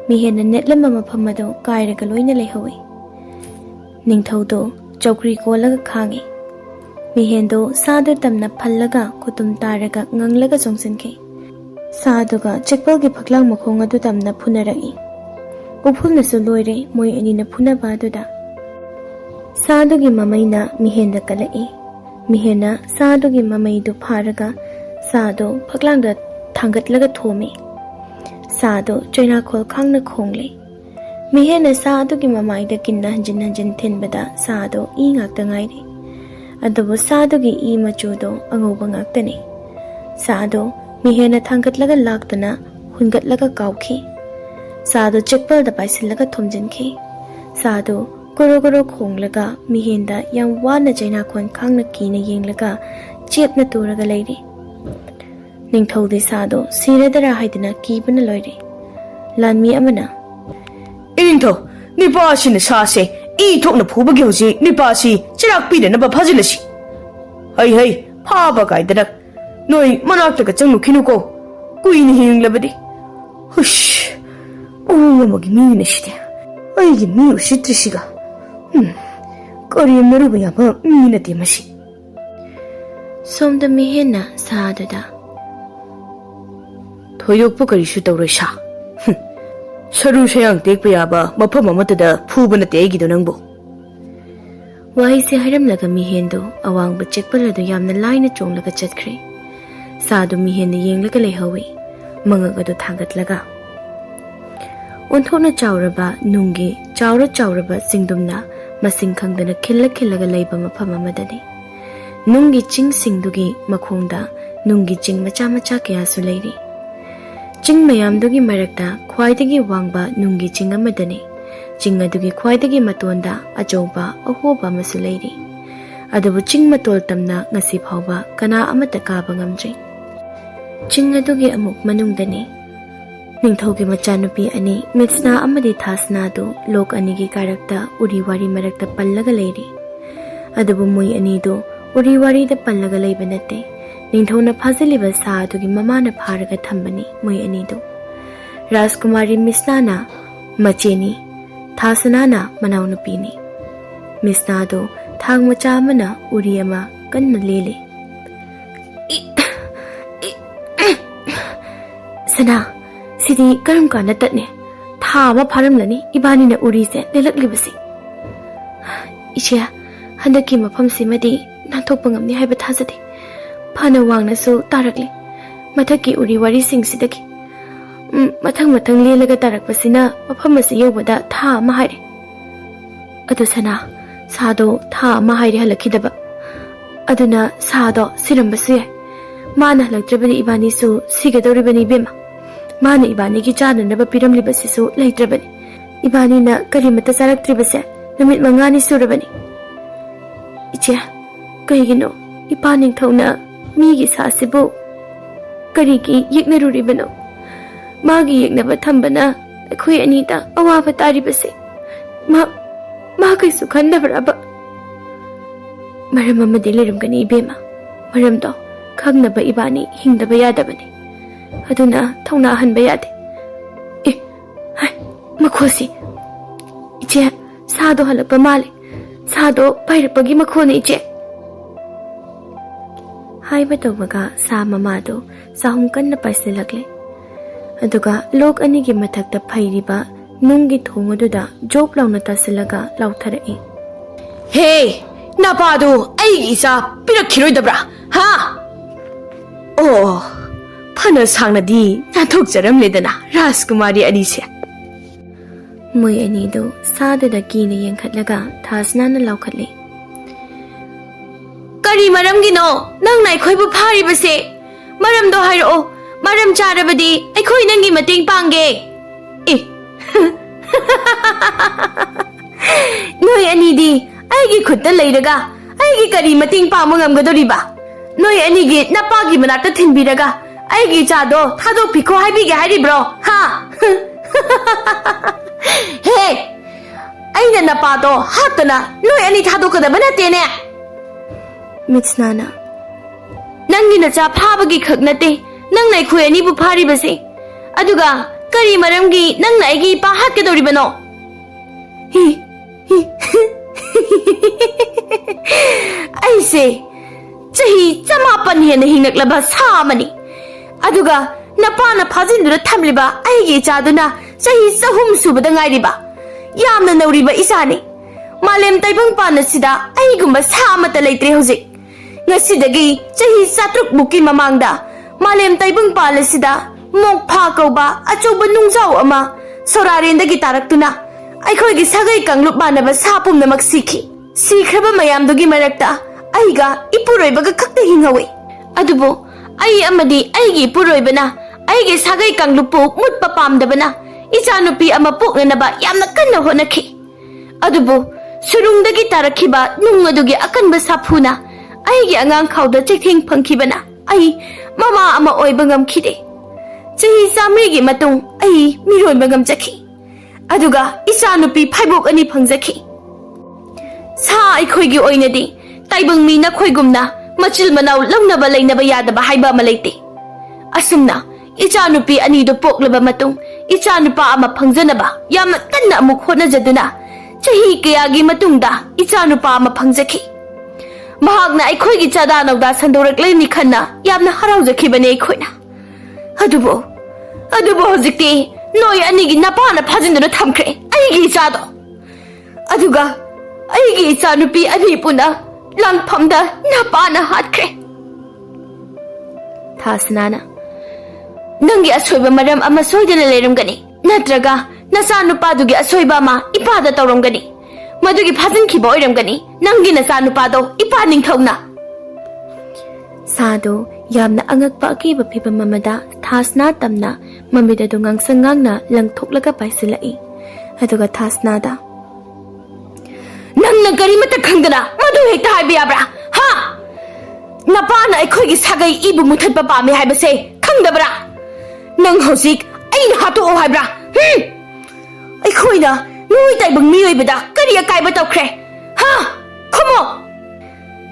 mihena netlama maphamado kairaga loina lehawi ningthaudo chokri kolaga khangi mihendo sadu tamna phallaga kutum taraga nganglaga jongsinke saduga chekpal gi phaklang makhong adu tamna phunarai uphulna su loire moi anina phuna badu da sadugi mamaina mihenda kalai mihena sadugi mamai du pharaga sadu phaklang da Thangatlaga thomi. Sado joina khol khangna khongle. Mihena sado ki mamai da kinna hanjin thinbada sado I ngakta ngaire. Adabu sado ki I machudo angoba ngaktani. Sado mihena thangatlaga laktana hungatlaga kaukhi. Sado chekpal da paisilaga thomjinki. Sado goro khonglaga mihenda yam wana joina khon khangna kina yenglaga chepna turaga leiri. Ningthaude sado siredara haidina kibana loire lanmi amana Ningthau nipa si na sase I thokna phubagi hoji nipa si chirak pide na ba phajilasi hai phaba kaidana noi manakta ka changnu khinu ko kuini hinglabadi hush magi mi na shide ai gi mi usitrisiga kori meruba ya ba mi na temasi somda mihena sadada Hoyokpu karisu tawrasha. Saru sayang tekpa yaba mafam amatada phubana te aigido nangbo. Wahise hairamlaga mihendo awangba chekpaladu yamna laina chonglaga chatkre. Sadu mihenda yenglaga lehawi mangagado thangatlaga. Onthona chawraba nungi chawraba singdumna masing khangdana khillaga leiba mafam amadani. Nungi ching singdugi makhongda nungi ching macha kaya su leiri. Ching mayamdugi marakta khwaidagi wangba nungi ching amadani ching adugi khwaidagi matonda ajoba ahoba masu leiri adabu ching matol tamna ngasi phawba kana amata kaba ngamjri ching adugi amuk manungdani ningthaugi machanupi ani mitsna amadi thasna do lok anigi karakta uri wari marakta pallaga leiri adabu moi ani do uri wari da pallaga leiba natte Ningthona phaziliba sa adugi mamana pharaga thambani moi anido Rajkumari Misnana macheni Thasanana manaunupini Misnado thang macha mana uriyama kanna lele Sana sidi karam kana tatne tha ma pharamlani ibani na uri se lelaklibasi Ichya handaki mafam simadi nanthokpa ngamni haiba thasade Phana wangna su tarakli mathaki uri wari singsidaki mathang lelaga tarakpasina mafam asi yobada tha ma haire adu sana sado tha ma haire halakidaba aduna sado sirambasu yai mana halaktrabani ibani su sigadoribani bema mana ibani gi chananaba piramlibasi su leitrabani ibani na kalimata saraktribase namit mangani surabani iche kaigino ipaning thona Migi sasibu kariki yeknaruribano magi yeknaba thambana akhoi anita awaba taribase ma kaisu khandabraba maram amadi liramgani ibema maramdo khangnaba ibani hingdaba yadabani aduna thongna hanba yade hai makhosi iche sado halapa male sado pairapagi makhone iche Haiba tawbaga sa mamado sa hungkan na paisilakle. ꯑꯗꯨꯒ ꯂꯣꯛ ꯑꯅꯤꯒꯤ ꯃꯊꯛꯇ ꯐꯩꯔꯤꯕ ꯅꯨꯡꯒꯤ ꯊꯣꯡ ꯑꯗꯨꯗ job ꯂꯥꯎꯅ ꯇꯥꯁꯤꯜꯂꯒ ꯂꯥꯎꯊꯔꯛꯏ꯫ ꯍꯦ ꯅꯄꯥꯗꯣ ꯑꯩꯒꯤ ꯏꯆꯥ ꯄꯤꯔꯛꯈꯤꯔꯣꯏꯗꯕ꯭ꯔꯥ ꯍꯥ? ꯑꯣ ꯐꯅ ꯁꯥꯡꯅꯗꯤ ꯅꯥꯟꯊꯣꯛꯆꯔꯝꯂꯦꯗꯅ ꯔꯥꯖꯀꯨꯃꯥꯔꯤ ꯑꯅꯤꯁꯦ꯫ ꯃꯣꯏ ꯑꯅꯤꯗꯨ ꯁꯥꯗꯨꯗ ꯀꯤꯅ ꯌꯦꯡꯈꯠꯂꯒ ꯊꯥꯁꯅꯥꯅ ꯂꯥꯎꯈꯠꯂꯤ꯫ ꯀꯔꯤ ꯃꯔꯝꯒꯤꯅꯣ ꯅꯪꯅ ꯑꯩꯈꯣꯏꯕꯨ ꯐꯥꯔꯤꯕꯁꯦ? ꯃꯔꯝꯗꯣ ꯍꯥꯏꯔꯛꯑꯣ, ꯃꯔꯝ ꯆꯥꯔꯕꯗꯤ ꯑꯩꯈꯣꯏ ꯅꯪꯒꯤ ꯃꯇꯦꯡ ꯄꯥꯡꯒꯦ꯫ ꯑꯦ ꯅꯣꯏ ꯑꯅꯤꯗꯤ ꯑꯩꯒꯤ ꯈꯨꯠꯇ ꯂꯩꯔꯒ ꯑꯩꯒꯤ ꯀꯔꯤ ꯃꯇꯦꯡ ꯄꯥꯡꯕ ꯉꯝꯒꯗꯧꯔꯤꯕ? ꯅꯣꯏ ꯑꯅꯤꯒꯤ ꯅꯄꯥꯒꯤ ꯃꯅꯥꯛꯇ ꯊꯤꯟꯕꯤꯔꯒ ꯑꯩꯒꯤ ꯏꯆꯥꯗꯣ ꯊꯥꯗꯣꯛꯄꯤꯈꯣ ꯍꯥꯏꯕꯤꯒꯦ ꯍꯥꯏꯔꯤꯕ꯭ꯔꯣ ꯍꯥ? ꯍꯦ ꯑꯩꯅ ꯅꯄꯥꯗꯣ ꯍꯥꯠꯇꯅ ꯅꯣꯏ ꯑꯅꯤ ꯊꯥꯗꯣꯛꯀꯗꯕ ꯅꯠꯇꯦꯅꯦ꯫ ꯃꯤꯠꯁꯅꯥꯅ ꯅꯪꯒꯤ ꯅꯆꯥ ꯐꯥꯕꯒꯤ ꯈꯛ ꯅꯠꯇꯦ ꯅꯪꯅ ꯑꯩꯈꯣꯏ ꯑꯅꯤꯕꯨ ꯐꯥꯔꯤꯕꯁꯦ, ꯑꯗꯨꯒ ꯀꯔꯤ ꯃꯔꯝꯒꯤ ꯅꯪꯅ ꯑꯩꯒꯤ ꯏꯄꯥ ꯍꯥꯠꯀꯗꯧꯔꯤꯕꯅꯣ? ꯑꯩꯁꯦ ꯆꯍꯤ 900 ꯍꯦꯟꯅ ꯍꯤꯡꯂꯛꯂꯕ ꯁꯥ ꯑꯃꯅꯤ, ꯑꯗꯨꯒ ꯅꯄꯥꯅ ꯐꯥꯖꯤꯟꯗꯨꯅ ꯊꯝꯂꯤꯕ ꯑꯩꯒꯤ ꯏꯆꯥꯗꯨꯅꯆꯍꯤ 300 ꯁꯨꯕꯗ ꯉꯥꯏꯔꯤꯕ ꯌꯥꯝꯅ ꯅꯧꯔꯤꯕ ꯏꯆꯥꯅꯤ꯫ ꯃꯥꯂꯦꯝ ꯇꯥꯏꯕꯪꯄꯥꯟ ꯑꯁꯤꯗ ꯑꯩꯒꯨꯝꯕ ꯁꯥ ꯑꯃꯠꯇ ꯂꯩꯇ꯭ꯔꯦ ꯍꯧꯖꯤꯛ꯫ ꯉꯁꯤꯗꯒꯤ ꯆꯍꯤ 700 ꯃꯨꯛꯀꯤ ꯃꯃꯥꯡꯗ ꯃꯥꯂꯦꯝ ꯇꯥꯏꯕꯪꯄꯥꯟ ꯑꯁꯤꯗ ꯃꯣꯛꯐꯥ ꯀꯧꯕ ꯑꯆꯧꯕ ꯅꯨꯡꯖꯥꯎ ꯑꯃ ꯁꯣꯔꯥꯔꯦꯟꯗꯒꯤ ꯇꯥꯔꯛꯇꯨꯅ ꯑꯩꯈꯣꯏꯒꯤ ꯁꯥꯒꯩ ꯀꯥꯡꯂꯨꯞ ꯃꯥꯟꯅꯕ ꯁꯥ ꯄꯨꯝꯅꯃꯛ ꯁꯤꯈꯤ꯫ ꯁꯤꯈ꯭ꯔꯕ ꯃꯌꯥꯝꯗꯨꯒꯤ ꯃꯔꯛꯇ ꯑꯩꯒ ꯏꯄꯨꯔꯣꯏꯕꯒ ꯈꯛꯇ ꯍꯤꯡꯍꯧꯏ꯫ ꯑꯗꯨꯕꯨ ꯑꯩ ꯑꯃꯗꯤ ꯑꯩꯒꯤ ꯏꯄꯨꯔꯣꯏꯕꯅ ꯑꯩꯒꯤ ꯁꯥꯒꯩ ꯀꯥꯡꯂꯨꯞꯄꯨ ꯃꯨꯠꯄ ꯄꯥꯝꯗꯕꯅ ꯏꯆꯥꯅꯨꯄꯤ ꯑꯃ ꯄꯣꯛꯅꯅꯕ ꯌꯥꯝꯅ ꯀꯟꯅ ꯍꯣꯠꯅꯈꯤ꯫ ꯑꯗꯨꯕꯨ ꯁꯨꯔꯨꯡꯗꯒꯤ ꯇꯥꯔꯛꯈꯤꯕ ꯅꯨꯡ ꯑꯗꯨꯒꯤ ꯑꯀꯟꯕ ꯁꯥꯐꯨꯅ ꯑꯩꯒꯤ ꯑꯉꯥꯡ ꯈꯥꯎꯗ ꯆꯩꯊꯦꯡ ꯐꯪꯈꯤꯕꯅ ꯑꯩ ꯃꯃꯥ ꯑꯃ ꯑꯣꯏꯕ ꯉꯝꯈꯤꯗꯦ꯫ ꯆꯍꯤ 100ꯒꯤ ꯃꯇꯨꯡ ꯑꯩ ꯃꯤꯔꯣꯟꯕ ꯉꯝꯖꯈꯤ, ꯑꯗꯨꯒ ꯏꯆꯥꯅꯨꯄꯤ ꯐꯥꯏꯕꯣꯛ 2 ꯐꯪꯖꯈꯤ꯫ ꯁꯥ ꯑꯩꯈꯣꯏꯒꯤ ꯑꯣꯏꯅꯗꯤ ꯇꯥꯏꯕꯪ ꯃꯤ ꯅꯈꯣꯏꯒꯨꯝꯅ ꯃꯆꯤꯜ ꯃꯅꯥꯎ ꯂꯧꯅꯕ ꯂꯩꯅꯕ ꯌꯥꯗꯕ ꯍꯥꯏꯕ ꯑꯃ ꯂꯩꯇꯦ꯫ ꯑꯁꯨꯝꯅ ꯏꯆꯥꯅꯨꯄꯤ 2ꯗꯨ ꯄꯣꯛꯂꯕ ꯃꯇꯨꯡ ꯏꯆꯥꯅꯨꯄꯥ ꯑꯃ ꯐꯪꯖꯅꯕ ꯌꯥꯝꯅ ꯀꯟꯅ ꯑꯃꯨꯛ ꯍꯣꯠꯅꯖꯗꯨꯅ ꯆꯍꯤ ꯀꯌꯥꯒꯤ ꯃꯇꯨꯡꯗ ꯏꯆꯥꯅꯨꯄꯥ ꯑꯃ ꯐꯪꯖꯈꯤ꯫ ꯃꯍꯥꯛꯅ ꯑꯩꯈꯣꯏꯒꯤ ꯆꯥꯗꯥ ꯅꯧꯗꯥ ꯁꯟꯗꯣꯔꯛꯂꯅꯤ ꯈꯟꯅ ꯌꯥꯝꯅ ꯍꯔꯥꯎꯖꯈꯤꯕꯅꯦ ꯑꯩꯈꯣꯏꯅ꯫ ꯑꯗꯨꯕꯨ ꯍꯧꯖꯤꯛꯇꯤ ꯅꯣꯏ ꯑꯅꯤꯒꯤ ꯅꯄꯥꯅ ꯐꯥꯖꯤꯟꯗꯨꯅ ꯊꯝꯈ꯭ꯔꯦ ꯑꯩꯒꯤ ꯏꯆꯥꯗꯣ, ꯑꯗꯨꯒ ꯑꯩꯒꯤ ꯏꯆꯥꯅꯨꯄꯤ 2 ꯄꯨꯟꯅ ꯂꯥꯟꯐꯝꯗ ꯅꯄꯥꯅ ꯍꯥꯠꯈ꯭ꯔꯦ꯫ ꯊꯥꯁꯅꯥꯅ ꯅꯪꯒꯤ ꯑꯁꯣꯏꯕ ꯃꯔꯝ ꯑꯃ ꯁꯣꯏꯗꯅ ꯂꯩꯔꯝꯒꯅꯤ, ꯅꯠꯇ꯭ꯔꯒ ꯅꯆꯥꯅꯨꯄꯥꯗꯨꯒꯤ ꯑꯁꯣꯏꯕ ꯑꯃ ꯏꯄꯥꯗ ꯇꯧꯔꯝꯒꯅꯤ꯫ ꯃꯗꯨꯒꯤ ꯐꯥꯖꯤꯟꯈꯤꯕ ꯑꯣꯏꯔꯝꯒꯅꯤ ꯅꯪꯒꯤ ꯅꯆꯥꯅꯨꯄꯥꯗꯣ ꯏꯄꯥ ꯅꯤꯡꯊꯧꯅ꯫ ꯁꯥꯗꯣ ꯌꯥꯝꯅ ꯑꯉꯛꯄ ꯑꯀꯤꯕ ꯐꯤꯚꯝ ꯑꯃꯗ ꯊꯥꯁꯅꯥ ꯇꯝꯅ ꯃꯃꯤꯠ ꯑꯗꯨ ꯉꯥꯡꯁꯪ ꯉꯥꯡꯅ ꯂꯪꯊꯣꯛꯂꯒ ꯄꯥꯏꯁꯤꯜꯂꯛꯏ꯫ ꯑꯗꯨꯒ ꯊꯥꯁꯅꯥꯗ ꯅꯪꯅ ꯀꯔꯤꯃꯠꯇ ꯈꯪꯗꯅ ꯃꯗꯨ ꯍꯦꯛꯇ ꯍꯥꯏꯕ ꯌꯥꯕ꯭ꯔꯥ ꯍꯥ? ꯅꯄꯥꯅ ꯑꯩꯈꯣꯏꯒꯤ ꯁꯥꯒꯩ ꯏꯕꯨ ꯃꯨꯊꯠꯄ ꯄꯥꯝꯃꯦ ꯍꯥꯏꯕꯁꯦ ꯈꯪꯗꯕ꯭ꯔꯥ? ꯅꯪ ꯍꯧꯖꯤꯛ ꯑꯩꯅ ꯍꯥꯠꯇꯣꯛꯑꯣ ꯍꯥꯏꯕ꯭ꯔꯥ? ꯑꯩꯈꯣꯏꯅ ꯅꯣꯏ ꯇꯥꯏꯕꯪ ꯃꯤꯑꯣꯏꯕꯗ ꯀꯔꯤ ꯑꯀꯥꯏꯕ ꯇꯧꯈ꯭ꯔꯦ ꯍꯥ? ꯈꯨꯝꯃꯣ!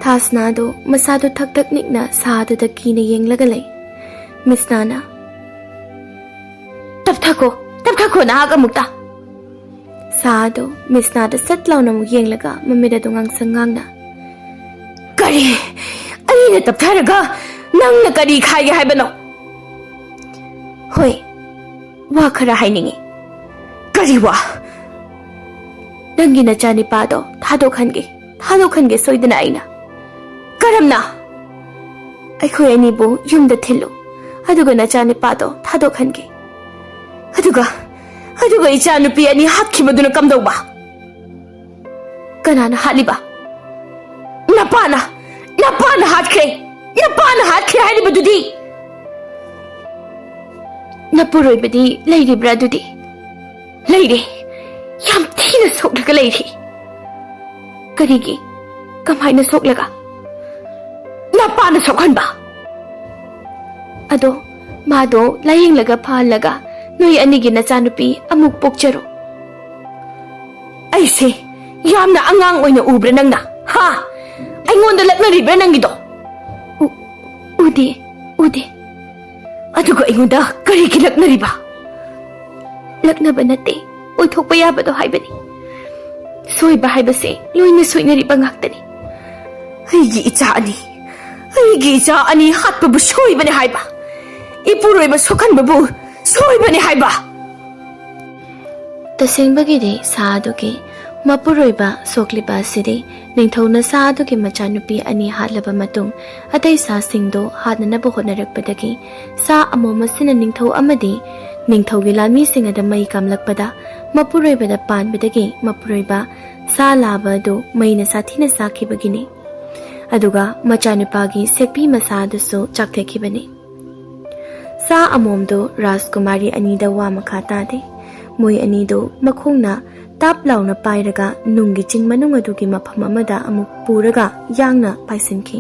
ꯊꯥꯁꯅꯥꯗꯣ ꯃꯁꯥꯗꯣ ꯊꯛ ꯊꯛ ꯅꯤꯛꯅ ꯁꯥꯗꯨꯗ ꯀꯤꯅ ꯌꯦꯡꯂꯒ ꯂꯩ꯫ ꯃꯤꯠꯁꯅꯥꯅ ꯇꯞꯊꯈꯣ ꯅꯍꯥꯛ ꯑꯃꯨꯛꯇ꯫ ꯁꯥꯗꯣ ꯃꯤꯠꯁꯅꯥꯗ ꯁꯠ ꯂꯥꯎꯅ ꯑꯃꯨꯛ ꯌꯦꯡꯂꯒ ꯃꯃꯤꯠ ꯑꯗꯨ ꯉꯥꯡꯁꯪ ꯉꯥꯡꯅ ꯀꯔꯤ? ꯑꯩꯅ ꯇꯞꯊꯔꯒ ꯅꯪꯅ ꯀꯔꯤ ꯈꯥꯏꯒꯦ ꯍꯥꯏꯕꯅꯣ? ꯍꯣꯏ, ꯋꯥ ꯈꯔ ꯍꯥꯏꯅꯤꯡꯉꯤ꯫ ꯀꯔꯤ ꯋꯥ? ꯅꯪꯒꯤ ꯅꯆꯥꯅꯤꯄꯥꯗꯣ ꯊꯥꯗꯣꯛꯍꯟꯒꯦ ꯁꯣꯏꯗꯅ ꯑꯩꯅ꯫ ꯀꯔꯝꯅ? ꯑꯩꯈꯣই ꯑꯅꯤꯕꯨ ꯌꯨꯝꯗ ꯊꯤꯜꯂꯨ, ꯑꯗꯨꯒ ꯅꯆꯥꯅꯤꯄꯥꯗꯣ ꯊꯥꯗꯣꯛꯍꯟꯒꯦ꯫ ꯑꯗꯨꯒ ꯏꯆꯥꯅꯨꯄꯤ 2 ꯍꯥꯠꯈꯤꯕꯗꯨꯅ ꯀꯝꯗꯧꯕ? ꯀꯅꯥꯅ ꯍꯥꯠꯂꯤꯕ? ꯅꯄꯥꯅ ꯍꯥꯠꯈ꯭ꯔꯦ! ꯅꯄꯥꯅ ꯍꯥꯠꯈ꯭ꯔꯦ ꯍꯥꯏꯔꯤꯕꯗꯨꯗꯤ! ꯅꯄꯨꯔꯣꯏꯕꯗꯤ ꯂꯩꯔꯤꯕ꯭ꯔꯥ ꯑꯗꯨꯗꯤ? ꯂꯩꯔꯦ, ꯌꯥꯝ ꯊꯤꯅ ꯁꯣꯛꯂꯒ ꯂꯩꯔꯤ꯫ ꯀꯔꯤꯒꯤ? ꯀꯃꯥꯏꯅ ꯁꯣꯛꯂꯒ? ꯅꯄꯥꯅ ꯁꯣꯛꯍꯟꯕ꯫ ꯑꯗꯣ ꯃꯥꯗꯣ ꯂꯥꯌꯦꯡꯂꯒ ꯐꯍꯜꯂꯒ ꯅꯣꯏ ꯑꯅꯤꯒꯤ ꯅꯆꯥꯅꯨꯄꯤ ꯑꯃꯨꯛ ꯄꯣꯛꯆꯔꯣ꯫ ꯑꯩꯁꯦ ꯌꯥꯝꯅ ꯑꯉꯥꯡ ꯑꯣꯏꯅ ꯎꯕ꯭ꯔꯥ ꯅꯪꯅ ꯍꯥ? ꯑꯩꯉꯣꯟꯗ ꯂꯛꯅꯔꯤꯕ꯭ꯔꯥ ꯅꯪꯒꯤꯗꯣ? ꯎꯗꯦ꯫ ꯑꯗꯨꯒ ꯑꯩꯉꯣꯟꯗ ꯀꯔꯤꯒꯤ ꯂꯛꯅꯔꯤꯕ? ꯂꯛꯅꯕ ꯅꯠꯇꯦ, ꯑꯣꯏꯊꯣꯛꯄ ꯌꯥꯕꯗꯣ ꯍꯥꯏꯕꯅꯤ꯫ ꯁꯣꯏꯕ ꯍꯥꯏꯕꯁꯦ ꯂꯣꯏꯅ ꯁꯣꯏꯅꯔꯤꯕ ꯉꯥꯛꯇꯅꯤ꯫ ꯑꯩꯒꯤ ꯏꯆꯥ 2 ꯍꯥꯠꯄꯕꯨ ꯁꯣꯏꯕꯅꯦ ꯍꯥꯏꯕ? ꯏꯄꯨꯔꯣꯏꯕ ꯁꯣꯛꯍꯟꯕꯕꯨ ꯁꯣꯏꯕꯅꯤ ꯍꯥꯏꯕ ꯇꯁꯦꯡꯕꯒꯤꯗꯤ ꯁꯥ ꯑꯗꯨꯒꯤ ꯃꯄꯨꯔꯣꯏꯕ ꯁꯣꯛꯂꯤꯕ ꯑꯁꯤꯗꯤ ꯅꯤꯡꯊꯧꯅ ꯁꯥ ꯑꯗꯨꯒꯤ ꯃꯆꯥꯅꯨꯄꯤ ꯑꯅꯤ ꯍꯥꯠꯂꯕ ꯃꯇꯨꯡ ꯑꯇꯩ ꯁꯥꯁꯤꯡꯗꯨ ꯍꯥꯠꯅꯅꯕ ꯍꯣꯠꯅꯔꯛꯄꯗꯒꯤ ꯁꯥ ꯑꯃꯣꯝ ꯑꯁꯤꯅ ꯅꯤꯡꯊꯧ ꯑꯃꯗꯤ ꯅꯤꯡꯊꯧꯒꯤ ꯂꯥꯟꯃꯤꯁꯤꯡ ꯑꯗꯨ ꯃꯩ ꯀꯥꯝꯂꯛꯄꯗ ꯃꯄꯨꯔꯣꯏꯕꯗ ꯄꯥꯟꯕꯗꯒꯤ ꯃꯄꯨꯔꯣꯏꯕ ꯁꯥ ꯂꯥꯕ ꯑꯗꯨ ꯃꯩꯅ ꯁꯥꯊꯤꯅ ꯆꯥꯈꯤꯕꯒꯤꯅꯤ ꯑꯗꯨꯒ ꯃꯆꯥꯅꯨꯄꯥꯒꯤ ꯁꯦꯛꯄꯤ ꯃꯁꯥ ꯑꯗꯨꯁꯨ ꯆꯥꯛꯊꯦꯛꯈꯤꯕꯅꯤ ꯁꯥ ꯑꯃꯣꯝꯗꯨ ꯔꯥꯖꯀꯨꯃꯥꯔꯤ ꯑꯅꯤꯗ ꯋꯥ ꯃꯈꯥ ꯇꯥꯗꯦ ꯃꯣꯏ ꯑꯅꯤꯗꯨ ꯃꯈꯣꯡꯅ ꯇꯥꯞ ꯂꯥꯎꯅ ꯄꯥꯏꯔꯒ ꯅꯨꯡꯒꯤ ꯆꯤꯡ ꯃꯅꯨꯡ ꯑꯗꯨꯒꯤ ꯃꯐꯝ ꯑꯃꯗ ꯑꯃꯨꯛ ꯄꯨꯔꯒ ꯌꯥꯡꯅ ꯄꯥꯏꯁꯤꯟꯈꯤ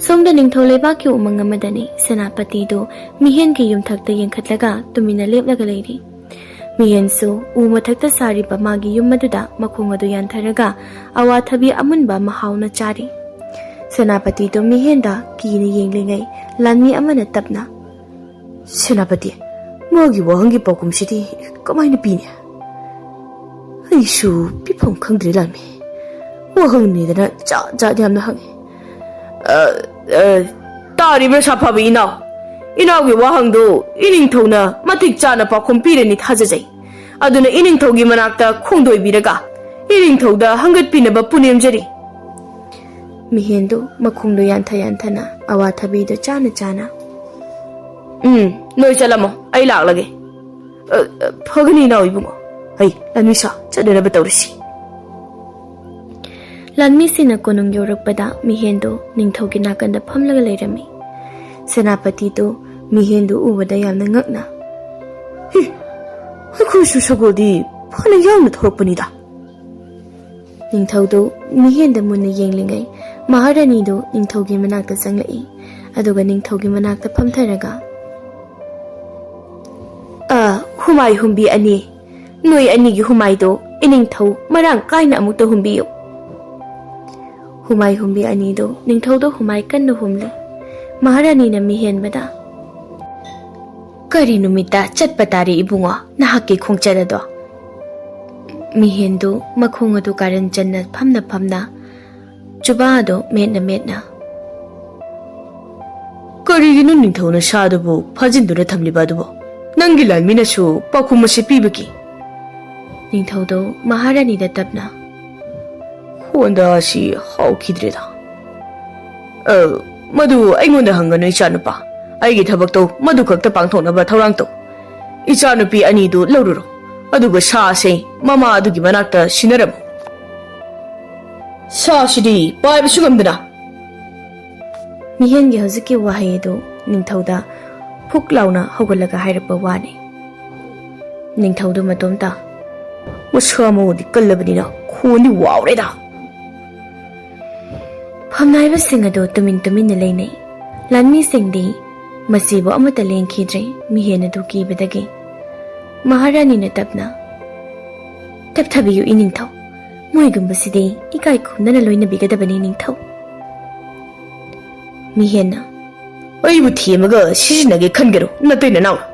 ꯁꯣꯝꯗ ꯅꯤꯡꯊꯧ ꯂꯩꯕꯥꯛꯀꯤ ꯎꯃꯪ ꯑꯃꯗꯅꯤ ꯁꯦꯅꯥꯄꯇꯤꯗꯨ ꯃꯤꯍꯦꯟꯒꯤ ꯌꯨꯝꯊꯛꯇ ꯌꯦꯡꯈꯠꯂꯒ ꯇꯨꯃꯤꯟꯅ ꯂꯦꯞꯂꯒ ꯂꯩꯔꯤ ꯃꯤꯍꯦꯟꯁꯨ ꯎ ꯃꯊꯛꯇ ꯁꯥꯔꯤꯕ ꯃꯥꯒꯤ ꯌꯨꯝ ꯑꯗꯨꯗ ꯃꯈꯣꯡ ꯑꯗꯨ ꯌꯥꯟꯊꯔꯒ ꯑꯋꯥꯊꯕꯤ ꯑꯃꯨꯟꯕ ꯃꯍꯥꯎꯅ ꯆꯥꯔꯤ ꯁꯦꯅꯥꯄꯇꯤꯗꯨ ꯃꯤꯍꯦꯟꯗ ꯀꯤꯅ ꯌꯦꯡꯂꯤꯉꯩ ꯂꯥꯟꯃꯤ ꯑꯃꯅ ꯇꯞꯅ ꯁꯦꯅꯥꯄꯇꯤ ꯃꯥꯒꯤ ꯋꯥꯍꯪꯒꯤ ꯄꯥꯎꯈꯨꯝꯁꯤꯗꯤ ꯀꯃꯥꯏꯅ ꯄꯤꯅꯤ ꯑꯩꯁꯨ ꯄꯤꯐꯝ ꯈꯪꯗ꯭ꯔꯦ ꯂꯥꯟꯃꯤ ꯋꯥꯍꯪꯅꯤꯗꯅ ꯖꯥꯠ ꯖꯥꯠ ꯌꯥꯝꯅ ꯍꯪꯉꯤ ꯇꯥꯔꯤꯕ꯭ꯔꯥ ꯁꯥꯐꯕ ꯏꯅꯥꯎ ꯏꯅꯥꯎꯒꯤ ꯋꯥꯍꯪꯗꯨ ꯏꯅꯤꯡꯊꯧꯅ ꯃꯇꯤꯛ ꯆꯥꯅ ꯄꯥꯎꯈꯨꯝ ꯄꯤꯔꯅꯤ ꯊꯥꯖꯖꯩ ꯑꯗꯨꯅ ꯏꯅꯤꯡꯊꯧꯒꯤ ꯃꯅꯥꯛꯇ ꯈꯣꯡꯗꯣꯏꯕꯤꯔꯒ ꯏꯅꯤꯡꯊꯧꯗ ꯍꯪꯒꯠꯄꯤꯅꯕ ꯄꯨꯅꯦꯝꯖꯔꯤ ꯃꯤꯍꯦꯟꯗꯨ ꯃꯈꯣꯡꯗꯨ ꯌꯥꯟꯊꯅ ꯑꯋꯥꯊꯕꯤꯗꯨ ꯆꯥꯅ ꯅꯣꯏ ꯆꯠꯂꯝꯃꯣ ꯑꯩ ꯂꯥꯛꯂꯒꯦ ꯐꯒꯅꯤ ꯏꯅꯥꯎ ꯏꯕꯨꯡꯉꯣ ꯑꯩ ꯂꯟꯃꯤꯁꯥ ꯆꯠꯅꯅꯕ ꯇꯧꯔꯁꯤ ꯂꯥꯟꯃꯤꯁꯤꯡꯅ ꯀꯣꯅꯨꯡ ꯌꯧꯔꯛꯄꯗ ꯃꯤꯍꯦꯟꯗꯨ ꯅꯤꯡꯊꯧꯒꯤ ꯅꯥꯀꯟꯗ ꯐꯝꯂꯒ ꯂꯩꯔꯝꯃꯤ ꯁꯦꯅꯥꯄꯇꯤꯗꯨ ꯃꯤꯍꯦꯟꯗꯨ ꯎꯕꯗ ꯌꯥꯝꯅ ꯉꯛꯅ ꯑꯩꯈꯣꯏꯁꯨ ꯁꯒꯣꯜꯗꯤ ꯐꯅ ꯌꯥꯡꯅ ꯊꯧꯔꯛꯄꯅꯤꯗ ꯅꯤꯡꯊꯧꯗꯨ ꯃꯤꯍꯦꯟꯗ ꯃꯨꯟꯅ ꯌꯦꯡꯂꯤꯉꯩ ꯃꯍꯥꯔꯥꯅꯤꯗꯨ ꯅꯤꯡꯊꯧꯒꯤ ꯃꯅꯥꯛꯇ ꯆꯪꯂꯛꯏ ꯑꯗꯨꯒ ꯅꯤꯡꯊꯧꯒꯤ ꯃꯅꯥꯛꯇ ꯐꯝꯊꯔꯒ ꯍꯨꯃꯥꯏ ꯍꯨꯝꯕꯤ ꯑꯅꯤ ꯅꯣꯏ ꯑꯅꯤꯒꯤ ꯍꯨꯃꯥꯏꯗꯣ ꯏꯅꯤꯡꯊꯧ ꯃꯔꯥꯡ ꯀꯥꯏꯅ ꯑꯃꯨꯛꯇ ꯍꯨꯝꯕꯤꯌꯨ ꯍꯨꯃꯥꯏ ꯍꯨꯝꯕꯤ ꯑꯅꯤꯗꯨ ꯅꯤꯡꯊꯧꯗ ꯍꯨꯃꯥꯏ ꯀꯟꯅ ꯍꯨꯝꯂꯤ ꯃꯍꯥꯔꯥꯅꯤꯅ ꯃꯤꯍꯦꯟꯕꯗ ꯀꯔꯤ ꯅꯨꯃꯤꯠꯇ ꯆꯠꯄ ꯇꯥꯔꯤ ꯏꯕꯨꯡꯉꯣ ꯅꯍꯥꯛꯀꯤ ꯈꯣꯡꯆꯠ ꯑꯗꯣ ꯃꯤꯍꯦꯟꯗꯨ ꯃꯈꯣꯡ ꯑꯗꯨ ꯀꯥꯔꯟ ꯆꯟꯅ ꯐꯝꯅ ꯆꯨꯕꯥ ꯑꯗꯨ ꯃꯦꯠꯅ ꯀꯔꯤꯒꯤꯅꯣ ꯅꯤꯡꯊꯧꯅ ꯁꯥꯗꯨꯕꯨ ꯐꯥꯖꯤꯟꯗꯨꯅ ꯊꯝꯂꯤꯕ ꯑꯗꯨꯕꯨ ꯅꯪꯒꯤ ꯂꯥꯟꯃꯤꯅꯁꯨ ꯄꯥꯎꯈꯨꯝ ꯑꯁꯤ ꯄꯤꯕꯒꯤ ꯅꯤꯡꯊꯧꯗꯨ ꯃꯍꯥꯔꯥꯅꯤꯗ ꯇꯞꯅ ꯍꯣꯟꯗ ꯑꯁꯤ ꯍꯥꯎꯈꯤꯗ꯭ꯔꯦꯗ ꯃꯗꯨ ꯑꯩꯉꯣꯟꯗ ꯍꯪꯒꯅꯨ ꯏꯆꯥꯅꯨꯄꯥ ꯑꯩꯒꯤ ꯊꯕꯛꯇꯣ ꯃꯗꯨ ꯈꯛꯇ ꯄꯥꯡꯊꯣꯛꯅꯕ ꯊꯧꯔꯥꯡ ꯇꯧ ꯏꯆꯥꯅꯨꯄꯤ ꯑꯅꯤꯗꯨ ꯂꯧꯔꯨꯔꯣ ꯑꯗꯨꯒ ꯁꯥꯁꯦ ꯃꯃꯥ ꯑꯗꯨꯒꯤ ꯃꯅꯥꯛꯇ ꯁꯤꯟꯅꯔꯝꯃꯨ ꯁꯥꯁꯤꯗꯤ ꯄꯥꯏꯕꯁꯨ ꯉꯝꯗꯅ ꯃꯤꯍꯦꯟꯒꯤ ꯍꯧꯖꯤꯛꯀꯤ ꯋꯥꯍꯩ ꯑꯗꯨ ꯅꯤꯡꯊꯧꯗ ꯐꯨꯛ ꯂꯥꯎꯅ ꯍꯧꯒꯠꯂꯒ ꯍꯥꯏꯔꯛꯄ ꯋꯥꯅꯤ ꯅꯤꯡꯊꯧꯗꯨ ꯃꯇꯣꯝꯇ ꯃꯁꯥ ꯃꯎꯗꯤ ꯀꯜꯂꯕꯅꯤꯅ ꯈꯣꯟꯗꯤ ꯋꯥꯎꯔꯦꯗ ꯐꯝꯅꯥꯏꯕꯁꯤꯡ ꯑꯗꯨ ꯇꯨꯃꯤꯟꯅ ꯂꯩꯅꯩ ꯂꯥꯟꯃꯤꯁꯤꯡꯗꯤ ꯃꯁꯤꯕꯨ ꯑꯃꯠꯇ ꯂꯦꯡꯈꯤꯗ꯭ꯔꯦ ꯃꯤꯍꯦꯟ ꯑꯗꯨ ꯀꯤꯕꯗꯒꯤ ꯃꯍꯥꯔꯥꯅꯤꯅ ꯇꯞꯅ ꯇꯞꯊꯕꯤꯌꯨ ꯏꯅꯤꯡꯊꯧ ꯃꯣꯏꯒꯨꯝꯕꯁꯤꯗꯤ ꯏꯀꯥꯏ ꯈꯨꯝꯅꯅ ꯂꯣꯏꯅꯕꯤꯒꯗꯕꯅꯤ ꯅꯤꯡꯊꯧ ꯃꯤꯍꯦꯟꯅ ꯑꯩꯕꯨ ꯊꯦꯝꯃꯒ ꯁꯤꯖꯤꯟꯅꯒꯦ ꯈꯟꯒꯅꯨ ꯅꯇꯩ ꯅꯅꯥꯎꯅ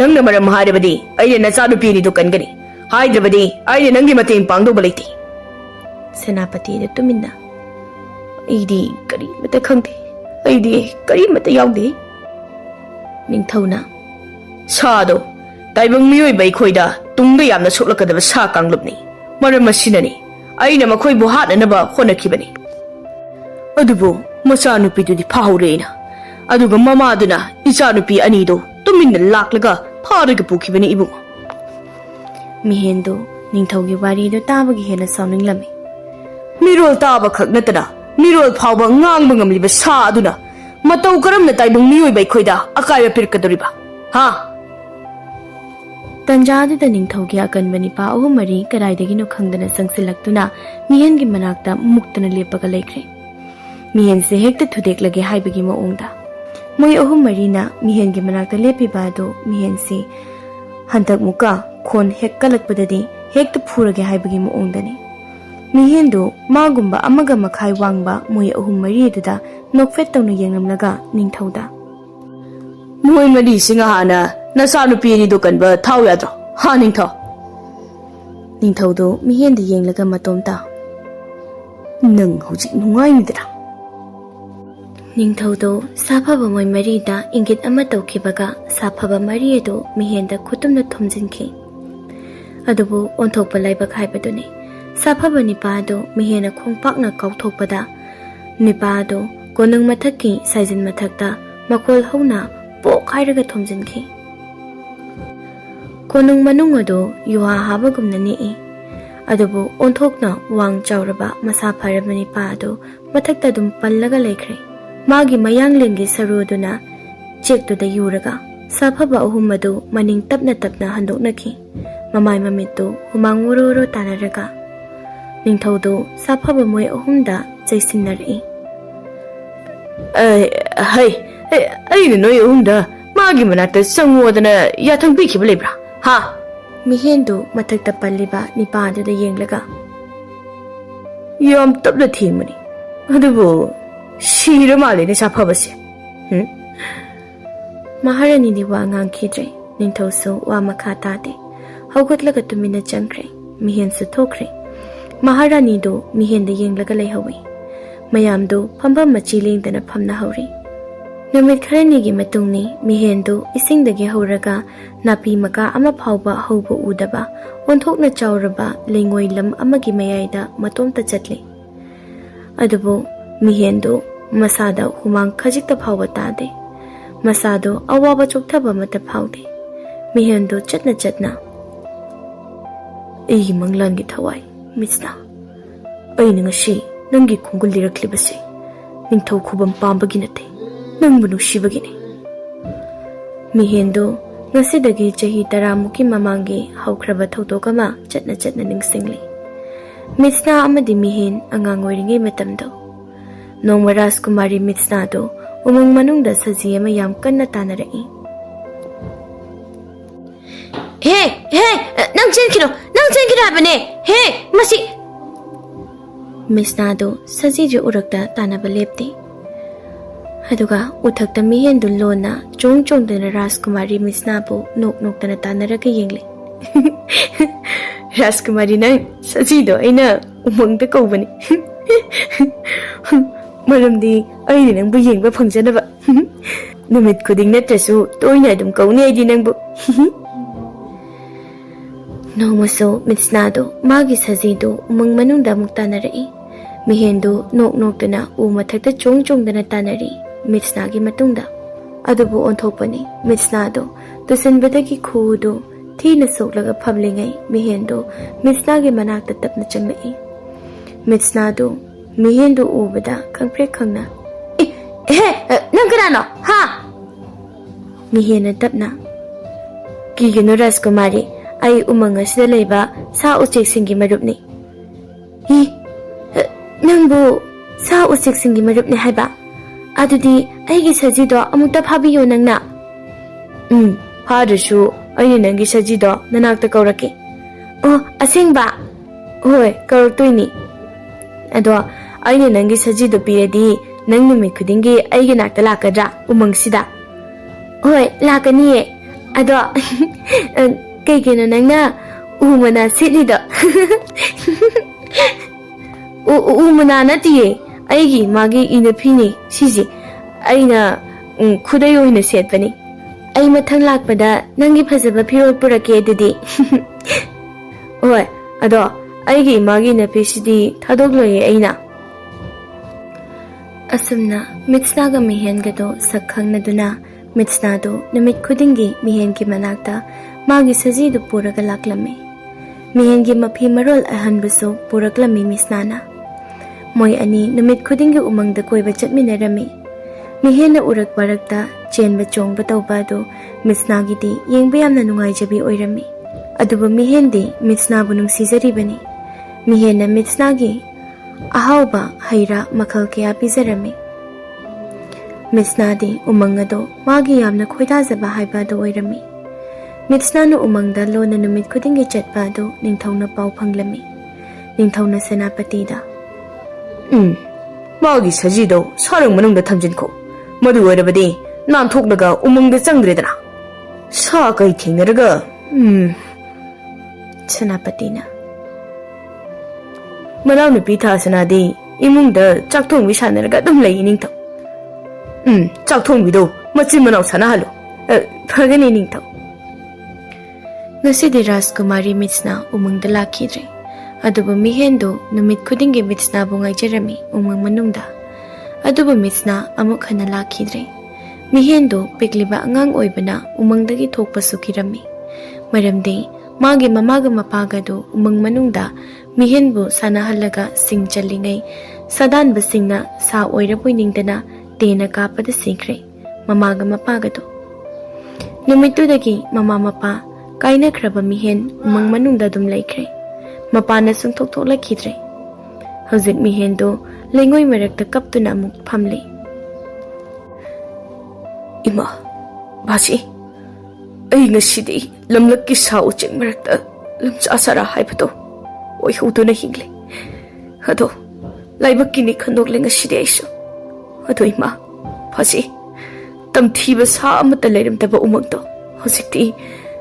ꯅꯪꯅ ꯃꯔꯝ ꯍꯥꯏꯔꯕꯗꯤ ꯑꯩꯅ ꯅꯆꯥꯅꯨꯄꯤ ꯑꯅꯤꯗꯨ ꯀꯟꯒꯅꯤ ꯍꯥꯏꯗ꯭ꯔꯕꯗꯤ ꯑꯩꯅ ꯅꯪꯒꯤ ꯃꯇꯦꯡ ꯄꯥꯡꯗꯧꯕ ꯂꯩꯇꯦ ꯁꯦꯅꯥꯄꯇꯤꯗ ꯇꯨꯃꯤꯟꯅ ꯑꯩꯗꯤ ꯀꯔꯤꯃꯠꯇ ꯈꯪꯗꯦ ꯑꯩꯗꯤ ꯀꯔꯤꯃꯠꯇ ꯌꯥꯎꯗꯦ ꯅꯤꯡꯊꯧꯅ ꯁꯥꯗꯣ ꯇꯥꯏꯕꯪ ꯃꯤꯑꯣꯏꯕ ꯑꯩꯈꯣꯏꯗ ꯇꯨꯡꯗ ꯌꯥꯝꯅ ꯁꯣꯛꯂꯛꯀꯗꯕ ꯁꯥ ꯀꯥꯡꯂꯨꯞꯅꯤ ꯃꯔꯝ ꯑꯁꯤꯅꯅꯤ ꯑꯩꯅ ꯃꯈꯣꯏꯕꯨ ꯍꯥꯠꯅꯅꯕ ꯍꯣꯠꯅꯈꯤꯕꯅꯤ ꯑꯗꯨꯕꯨ ꯃꯆꯥꯅꯨꯄꯤꯗꯨꯗꯤ ꯐꯥꯍꯧꯔꯦꯅ ꯑꯗꯨꯒ ꯃꯃꯥꯗꯨꯅ ꯏꯆꯥꯅꯨꯄꯤ ꯑꯅꯤꯗꯣ ꯇꯨꯃꯤꯟꯅ ꯂꯥꯛꯂꯒ ꯐꯥꯔꯒ ꯄꯨꯈꯤꯕꯅꯤ ꯏꯕꯨꯡꯉꯣ ꯃꯤꯍꯦꯟꯗꯨ ꯅꯤꯡꯊꯧꯒꯤ ꯋꯥꯔꯤꯗꯨ ꯇꯥꯕꯒꯤ ꯍꯦꯟꯅ ꯁꯥꯎꯅꯤꯡꯂꯝꯃꯤ ꯃꯤꯔꯣꯜ ꯇꯥꯕ ꯈꯛ ꯅꯠꯇꯅ ꯃꯤꯔꯣꯜ ꯐꯥꯎꯕ ꯉꯥꯡꯕ ꯉꯝꯂꯤꯕ ꯁꯥ ꯑꯗꯨꯅ ꯃꯇꯧ ꯀꯔꯝꯅ ꯇꯥꯏꯕꯪ ꯃꯤꯑꯣꯏꯕ ꯑꯩꯈꯣꯏꯗ ꯑꯀꯥꯏꯕ ꯄꯤꯔꯛꯀꯗꯧꯔꯤꯕ ꯍꯥ ꯇꯟꯖꯥ ꯑꯗꯨꯗ ꯅꯤꯡꯊꯧꯒꯤ ꯑꯀꯟꯕ ꯅꯤꯄꯥ ꯑꯍꯨꯝ ꯃꯔꯤ ꯀꯗꯥꯏꯗꯒꯤꯅꯣ ꯈꯪꯗꯅ ꯆꯪꯁꯤꯜꯂꯛꯇꯨꯅ ꯃꯤꯍꯦꯟꯒꯤ ꯃꯅꯥꯛꯇ ꯃꯨꯛꯇꯅ ꯂꯦꯞꯄꯒ ꯂꯩꯈ꯭ꯔꯦ ꯃꯤꯍꯦꯟꯁꯦ ꯍꯦꯛꯇ ꯊꯨꯗꯦꯛꯂꯒꯦ ꯍꯥꯏꯕꯒꯤ ꯃꯑꯣꯡꯗ ꯃꯣꯏ ꯑꯍꯨꯝ ꯃꯔꯤꯅ ꯃꯤꯍꯦꯟꯒꯤ ꯃꯅꯥꯛꯇ ꯂꯦꯞꯄꯤꯕ ꯑꯗꯨ ꯃꯤꯍꯦꯟꯁꯤ ꯍꯟꯗꯛ ꯃꯨꯛꯀ ꯈꯣꯟ ꯍꯦꯛ ꯀꯜꯂꯛꯄꯗꯗꯤ ꯍꯦꯛꯇ ꯐꯨꯔꯒꯦ ꯍꯥꯏꯕꯒꯤ ꯃꯑꯣꯡꯗꯅꯤ ꯃꯤꯍꯦꯟꯗꯨ ꯃꯥꯒꯨꯝꯕ ꯑꯃꯒ ꯃꯈꯥꯏ ꯋꯥꯡꯕ ꯃꯣꯏ ꯑꯍꯨꯝ ꯃꯔꯤ ꯑꯗꯨꯗ ꯅꯣꯛꯐꯦꯠ ꯇꯧꯅ ꯌꯦꯡꯂꯝꯂꯒ ꯅꯤꯡꯊꯧꯗ ꯃꯣꯏ ꯃꯔꯤꯁꯤꯡ ꯍꯥꯟꯅ ꯅꯆꯥꯅꯨꯄꯤ ꯑꯅꯤꯗꯨ ꯀꯟꯕ ꯊꯥꯎ ꯌꯥꯗ꯭ꯔꯣ ꯍꯥ ꯅꯤꯡꯊꯧ ꯅꯤꯡꯊꯧꯗꯨ ꯃꯤꯍꯦꯟꯗ ꯌꯦꯡꯂꯒ ꯃꯇꯣꯝꯇ ꯅꯪ ꯍꯧꯖꯤꯛ ꯅꯨꯡꯉꯥꯏꯅꯤꯗꯅ Ningthaudo Saphaba Moi Marida Ingit Amato Kibaga Saphaba Mariedo Mihenda Kutumna Thumjinki Adubu Onthokpa Laibak Haibaduni Saphaba Nipado Mihena Khongpakna Kauthokpada Nipado Konung Mathaki Saizin Mathakta Makol Hona Pok Hairaga Thumjinki Konung Manungado Yuha Habagumna Nii Adubu Onthokna Wang Chauraba Masa Pharabani Pado Mathakta Dum Pallaga Lekre Magi mayang lingi saruduna chek to da yuraga saphaba ahumadu maning tapna handoknaki mamai mamitu humang wororo tanaraga ningthaudo saphaba moi ahumda jaisinari ai no ahumda magi manata sangwodana yathang bikhiba lebra ha mihendu mathakta palliba nipadu da yenglaga yom tapla thimani adubu Shira Malini Sapabasi. Maharani di Wangang Kidre, Nintoso, Wamakatati. How good look at to Mina Jankre, Mihen Sutokre. Maharani do, Mihen the Ying Lagalehawi. Mayam do, Pamba Machiling than a Pamna Hori. Namit Karanigi Matuni, Mihen do, Ising the Gehoraga, Napi Maka Amapauba, Hobo Udaba, Ontokna Chauraba, Lingway Lam Amagi Mayaida, Matom Tachatli. Adubo. Mihendo masada humang khajikta phawba tade masado awaba chokthaba mata phawde mihendo chatna ei manglan gi thawai misna ai ningashi nangi khungul liraklibase ningthau khubam pambagi nate nangbu nushibagi ne mihendo ngasidagi chahi 10 muki mamangi haukraba thotokama chatna ningsingli misna amadi mihen angang oiringai matamdo Nongmaras Kumari Mitsnado, Umang Manungda Saziyama Yam Kanna Tanarai. Hey, Nang Chenkino, Abane, hey, Masi Misnado, Saziju Urakta Tanaba Lepti. Haduga, Utakta Mihendu Lona, Jong the Ras Kumari Misnabo, Nok Tana Tanaraka Yingli. Ras Kumari Nang, Sazido, Ina, Umang the Kovani. Maramdi ay nang buying ba phangjanaba numit khuding natrasu toina dum kauni ay dinangbu nomaso mitsnado magi sajido umang manungda muktanari mihendo nok tana u mathakta chong dana tanari mitsnagi matungda adubu onthopani mitsnado tusinbadagi khudu thina soklaga phablingai mihendo mitsnagi manakta tapna changlai mitsnado Mihendo ubada kang prekangna. Nang kanano? Ha? Mihena tapna. Gigino Raskumari ay umanga sila layba sa usik singi marupni. Nangbu sa usik singi marupni hayba. Adudi ay gisajido amuta pabiyo nang na. Hadrashu ay nang gisajido nanakta kauraki. Oh, asing ba? Hoy, kaurtoy ni. Ado, Aini nangi sajido piredi nang numit khudingi aigi nakta lakadra umangsida hoi lakani ado kaygino nangna umana silido umana natiye aigi magi inaphini siji aina khudayo hina setpani ai mathang lakpada nangi phajaba phirol purake didi hoi ado aigi magi napisidi thadogloye aina Asumna Mitsnaga Mihengado Sakhangna Mitsnado Namit Kudingi Mihengi Manakta Magi Sajidu Puraga Laklame Mihengi Mapi Marol Ahanbuso Puraklami Misnana Moy Ani Namit Kudingi Umang the Koi Bachatminarami Mihena Urak Barakta Chen Bachong Bataubado Mitsnagiti Yengbayam Nanungai Jabi Oirami Aduba Mihendi Mitsnabunung Sizaribani Mihena Mitsnagi Ahauba haira makal kaya pizarami. Mitsnadi umangado magi yamna khoidazaba haibado oirami. Mitsnanu umangda lona numit kudingi chatpado ningthawna pau phanglami. Ningthawna senapatida. Magi sajido sarang manungda thamjinko. Madu oirabadi nanthoknaga umangda changdredana. Sa kai thingnaraga. Senapatina. Manau nupi thasana di imungda chakthong wi sanaraga dum lei ningtho ꯆꯥꯛ ꯊꯣꯡꯕꯤꯗꯣ ꯃꯆꯤꯟ ꯃꯅꯥꯎ ꯁꯥꯟꯅꯍꯜꯂꯣ ꯐꯒꯅꯤ ꯅꯤꯡꯊꯧ ꯉꯁꯤꯗꯤ ꯔꯥꯖꯀꯨꯃꯥꯔꯤ ꯃꯤꯠꯁꯅ ꯎꯃꯪꯗ ꯂꯥꯛꯈꯤꯗ꯭ꯔꯦ ꯑꯗꯨꯕꯨ ꯃꯤꯍꯦꯟꯗꯨ ꯅꯨꯃꯤꯠ ꯈꯨꯗꯤꯡꯒꯤ ꯃꯤꯠꯁꯅꯥꯕꯨ ꯉꯥꯏꯖꯔꯝꯃꯤ ꯎꯃꯪ ꯃꯅꯨꯡꯗ ꯑꯗꯨꯕꯨ ꯃꯤꯠꯁꯅ ꯑꯃꯨꯛ ꯍꯟꯅ ꯂꯥꯛꯈꯤꯗ꯭ꯔꯦ ꯃꯤꯍꯦꯟꯗꯨ ꯄꯤꯛꯂꯤꯕ ꯑꯉꯥꯡ ꯑꯣꯏꯕꯅ ꯎꯃꯪꯗꯒꯤ ꯊꯣꯛꯄꯁꯨ ꯀꯤꯔꯝꯃꯤ ꯃꯔꯝꯗꯤ ꯃꯥꯒꯤ ꯃꯃꯥꯒ ꯃꯄꯥꯒꯗꯨ ꯎꯃꯪ ꯃꯅꯨꯡꯗ ꯃꯤꯍꯦꯟꯕꯨ ꯁꯥꯟꯅꯍꯜꯂꯒ ꯁꯤꯡ ꯆꯜꯂꯤꯉꯩ ꯁꯥꯗꯥꯟꯕꯁꯤꯡꯅ ꯁꯥ ꯑꯣꯏꯔꯕꯣꯏ ꯅꯤꯡꯗꯅ ꯇꯦꯟꯅ ꯀꯥꯞꯄꯗ ꯁꯤꯈ꯭ꯔꯦ ꯃꯃꯥꯒ ꯃꯄꯥꯒꯗꯨ ꯅꯨꯃꯤꯠꯇꯨꯗꯒꯤ ꯃꯃꯥ ꯃꯄꯥ ꯀꯥꯏꯅꯈ꯭ꯔꯕ ꯃꯤꯍꯦꯟ ꯎꯃꯪ ꯃꯅꯨꯡꯗ ꯑꯗꯨꯝ ꯂꯩꯈ꯭ꯔꯦ ꯃꯄꯥꯅ ꯁꯨꯡꯊꯣꯛ ꯊꯣꯛꯂꯛꯈꯤꯗ꯭ꯔꯦ ꯍꯧꯖꯤꯛ ꯃꯤꯍꯦꯟꯗꯨ ꯂꯩꯉꯣꯏ ꯃꯔꯛꯇ ꯀꯞꯇꯨꯅ ꯑꯃꯨꯛ ꯐꯝꯂꯤ ꯏꯃꯥ ꯕꯥꯖꯤ ꯑꯩ ꯉꯁꯤꯗꯤ ꯂꯝꯂꯛꯀꯤ ꯁꯥ ꯎꯆꯦꯛ ꯃꯔꯛꯇ ꯂꯝꯆꯥ ꯁꯥꯔꯥ ꯍꯥꯏꯕꯗꯣ ꯑꯣꯏꯍꯧꯗꯨꯅ ꯍꯤꯡꯂꯦ ꯑꯗꯣ ꯂꯥꯏꯕꯛꯀꯤꯅꯤ ꯈꯟꯗꯣꯛꯂꯦ ꯉꯁꯤꯗꯤ ꯑꯩꯁꯨ ꯑꯗꯣ ꯏꯃꯥ ꯕꯥꯖꯤ ꯇꯝꯊꯤꯕ ꯁꯥ ꯑꯃꯠꯇ ꯂꯩꯔꯝꯗꯕ ꯎꯃꯪꯗꯣ ꯍꯧꯖꯤꯛꯇꯤ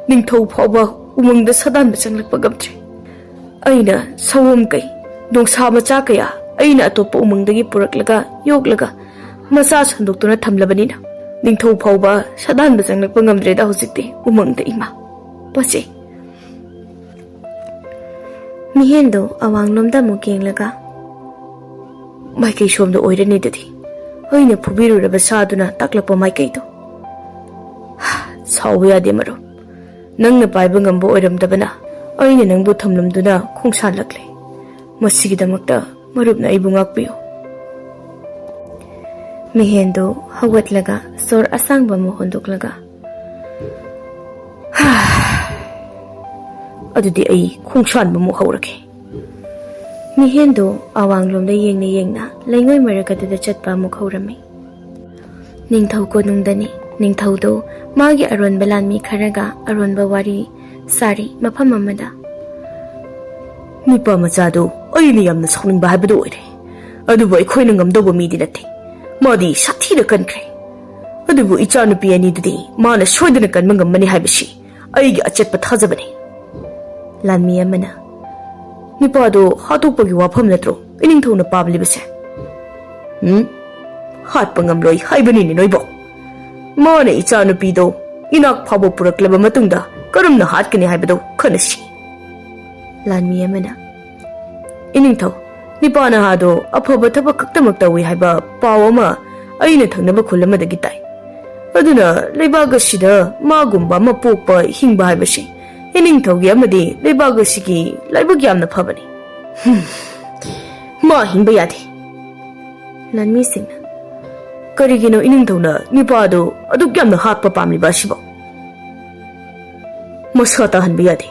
ꯅꯤꯡꯊꯧ ꯐꯥꯎꯕ ꯎꯃꯪꯗ ꯁꯥꯗꯥꯟꯕ ꯆꯪꯂꯛꯄ ꯉꯝꯗ꯭ꯔꯦ ꯑꯩꯅ ꯁꯑꯣꯝ ꯀꯩ ꯅꯣꯡꯁꯥ ꯃꯆꯥ ꯀꯌꯥ ꯑꯩꯅ ꯑꯇꯣꯞꯄ ꯎꯃꯪꯗꯒꯤ ꯄꯨꯔꯛꯂꯒ ꯌꯣꯛꯂꯒ ꯃꯆꯥ ꯁꯟꯗꯣꯛꯇꯨꯅ ꯊꯝꯂꯕꯅꯤꯅ ꯅꯤꯡꯊꯧ ꯐꯥꯎꯕ ꯁꯥꯗꯥꯟꯕ ꯆꯪꯂꯛꯄ ꯉꯝꯗ꯭ꯔꯦꯗ ꯍꯧꯖꯤꯛꯇꯤ ꯎꯃꯪꯗ ꯏꯃꯥ ꯕꯥꯖꯤ ꯃꯤꯍꯦꯟꯗꯨ ꯑꯋꯥꯡꯂꯣꯝꯗ ꯑꯃꯨꯛ ꯌꯦꯡꯂꯒ ꯃꯥꯏꯀꯩ ꯁꯣꯝꯗ ꯑꯣꯏꯔꯅꯤ ꯑꯗꯨꯗꯤ ꯑꯩꯅ ꯐꯨꯕꯤꯔꯨꯔꯕ ꯁꯥꯗꯨꯅ ꯇꯥꯛꯂꯛꯄ ꯃꯥꯏꯀꯩꯗꯣ ꯁꯥꯎꯕ ꯌꯥꯗꯦ ꯃꯔꯨꯞ ꯅꯪꯅ ꯄꯥꯏꯕ ꯉꯝꯕ ꯑꯣꯏꯔꯝꯗꯕꯅ ꯑꯩꯅ ꯅꯪꯕꯨ ꯊꯝꯂꯝꯗꯨꯅ ꯈꯣꯡꯁꯥꯜꯂꯛꯂꯦ ꯃꯁꯤꯒꯤꯗꯃꯛꯇ ꯃꯔꯨꯞꯅ ꯑꯩꯕꯨ ꯉꯥꯛꯄꯤꯌꯨ ꯃꯤꯍꯦꯟꯗꯨ ꯍꯧꯒꯠꯂꯒ ꯁꯣꯔ ꯑꯁꯥꯡꯕ ꯑꯃ ꯍꯣꯟꯗꯣꯛꯂꯒ ꯑꯗꯨꯗꯤ ꯑꯩ ꯈꯣꯡꯁꯥꯟꯕ ꯑꯃꯨꯛ ꯍꯧꯔꯒꯦ ꯃꯤꯍꯦꯟꯗꯨ ꯑꯋꯥꯡꯂꯣꯝꯗ ꯌꯦꯡꯅ ꯌꯦꯡꯅ ꯂꯩꯉꯣꯏ ꯃꯔꯛ ꯑꯗꯨꯗ ꯆꯠꯄ ꯑꯃꯨꯛ ꯍꯧꯔꯝꯃꯤ ꯅꯤꯡꯊꯧ ꯀꯣꯅꯨꯡꯗꯅꯤ ꯅꯤꯡꯊꯧꯗꯨ ꯃꯥꯒꯤ ꯑꯔꯣꯟꯕ ꯂꯥꯟꯃꯤ ꯈꯔꯒ ꯑꯔꯣꯟꯕ ꯋꯥꯔꯤ ꯁꯥꯔꯤ ꯃꯐꯝ ꯑꯃꯗ ꯅꯨꯄꯥ ꯃꯆꯥꯗꯣ ꯑꯩꯅ ꯌꯥꯝꯅ ꯁꯥꯎꯅꯤꯡꯕ ꯍꯥꯏꯕꯗꯨ ꯑꯣꯏꯔꯦ ꯑꯗꯨꯕꯨ ꯑꯩꯈꯣꯏꯅ ꯉꯝꯗꯧꯕ ꯃꯤꯗꯤ ꯅꯠꯇꯦ ꯃꯥꯗꯤ ꯁꯥꯊꯤꯅ ꯀꯟꯈ꯭ꯔꯦ ꯑꯗꯨꯕꯨ ꯏꯆꯥꯅꯨꯄꯤ ꯑꯅꯤꯗꯨꯗꯤ ꯃꯥꯅ ꯁꯣꯏꯗꯅ ꯀꯟꯕ ꯉꯝꯃꯅꯤ ꯍꯥꯏꯕꯁꯤ ꯑꯩꯒꯤ ꯑꯆꯦꯠꯄ ꯊꯥꯖꯕꯅꯤ ꯂꯥꯟꯃꯤ ꯑꯃꯅ ꯅꯨꯄꯥꯗꯣ ꯍꯥꯠꯇꯣꯛꯄꯒꯤ ꯋꯥꯐꯝ ꯅꯠꯇ꯭ꯔꯣ ꯏꯅꯤꯡꯊꯧꯅ ꯄꯥꯝꯂꯤꯕꯁꯦ ꯍꯥꯠꯄ ꯉꯝꯂꯣꯏ ꯍꯥꯏꯕꯅꯤꯅꯦ ꯅꯣꯏꯕꯣ ꯃꯥꯅ ꯏꯆꯥꯅꯨꯄꯤꯗꯣ ꯏꯅꯥꯛ ꯐꯥꯎꯕ ꯄꯨꯔꯛꯂꯕ ꯃꯇꯨꯡꯗ ꯀꯔꯝꯅ ꯍꯥꯠꯀꯅꯤ ꯍꯥꯏꯕꯗꯣ ꯈꯟꯅꯁꯤ ꯂꯥꯟꯃꯤ ꯑꯃꯅ ꯏꯅꯤꯡꯊꯧ ꯅꯤꯄꯥ ꯅꯍꯥꯗꯣ ꯑꯐꯕ ꯊꯕꯛ ꯈꯛꯇꯃꯛ ꯇꯧꯏ ꯍꯥꯏꯕ ꯄꯥꯎ ꯑꯃ ꯑꯩꯅ ꯊꯪꯅꯕ ꯈꯨꯜ ꯑꯃꯗꯒꯤ ꯇꯥꯏ ꯑꯗꯨꯅ ꯂꯩꯕꯥꯛ ꯑꯁꯤꯗ ꯃꯥꯒꯨꯝꯕ ꯑꯃ ꯄꯣꯛꯄ ꯍꯤꯡꯕ ꯍꯥꯏꯕꯁꯤ ꯏꯅꯤꯡꯊꯧꯒꯤ ꯑꯃꯗꯤ ꯂꯩꯕꯥꯛ ꯑꯁꯤꯒꯤ ꯂꯥꯏꯕꯛ ꯌꯥꯝꯅ ꯐꯕꯅꯤ ꯃꯥ ꯍꯤꯡꯕ ꯌꯥꯗꯦ ꯂꯥꯟꯃꯤꯁꯤꯡꯅ ꯀꯔꯤꯒꯤꯅꯣ ꯏꯅꯤꯡꯊꯧꯅ ꯅꯨꯄꯥꯗꯣ ꯑꯗꯨꯛ ꯌꯥꯝꯅ ꯍꯥꯠꯄ ꯄꯥꯝꯂꯤꯕ ꯑꯁꯤꯕꯣ ꯃꯁꯥ ꯇꯥꯍꯟꯕ ꯌꯥꯗꯦ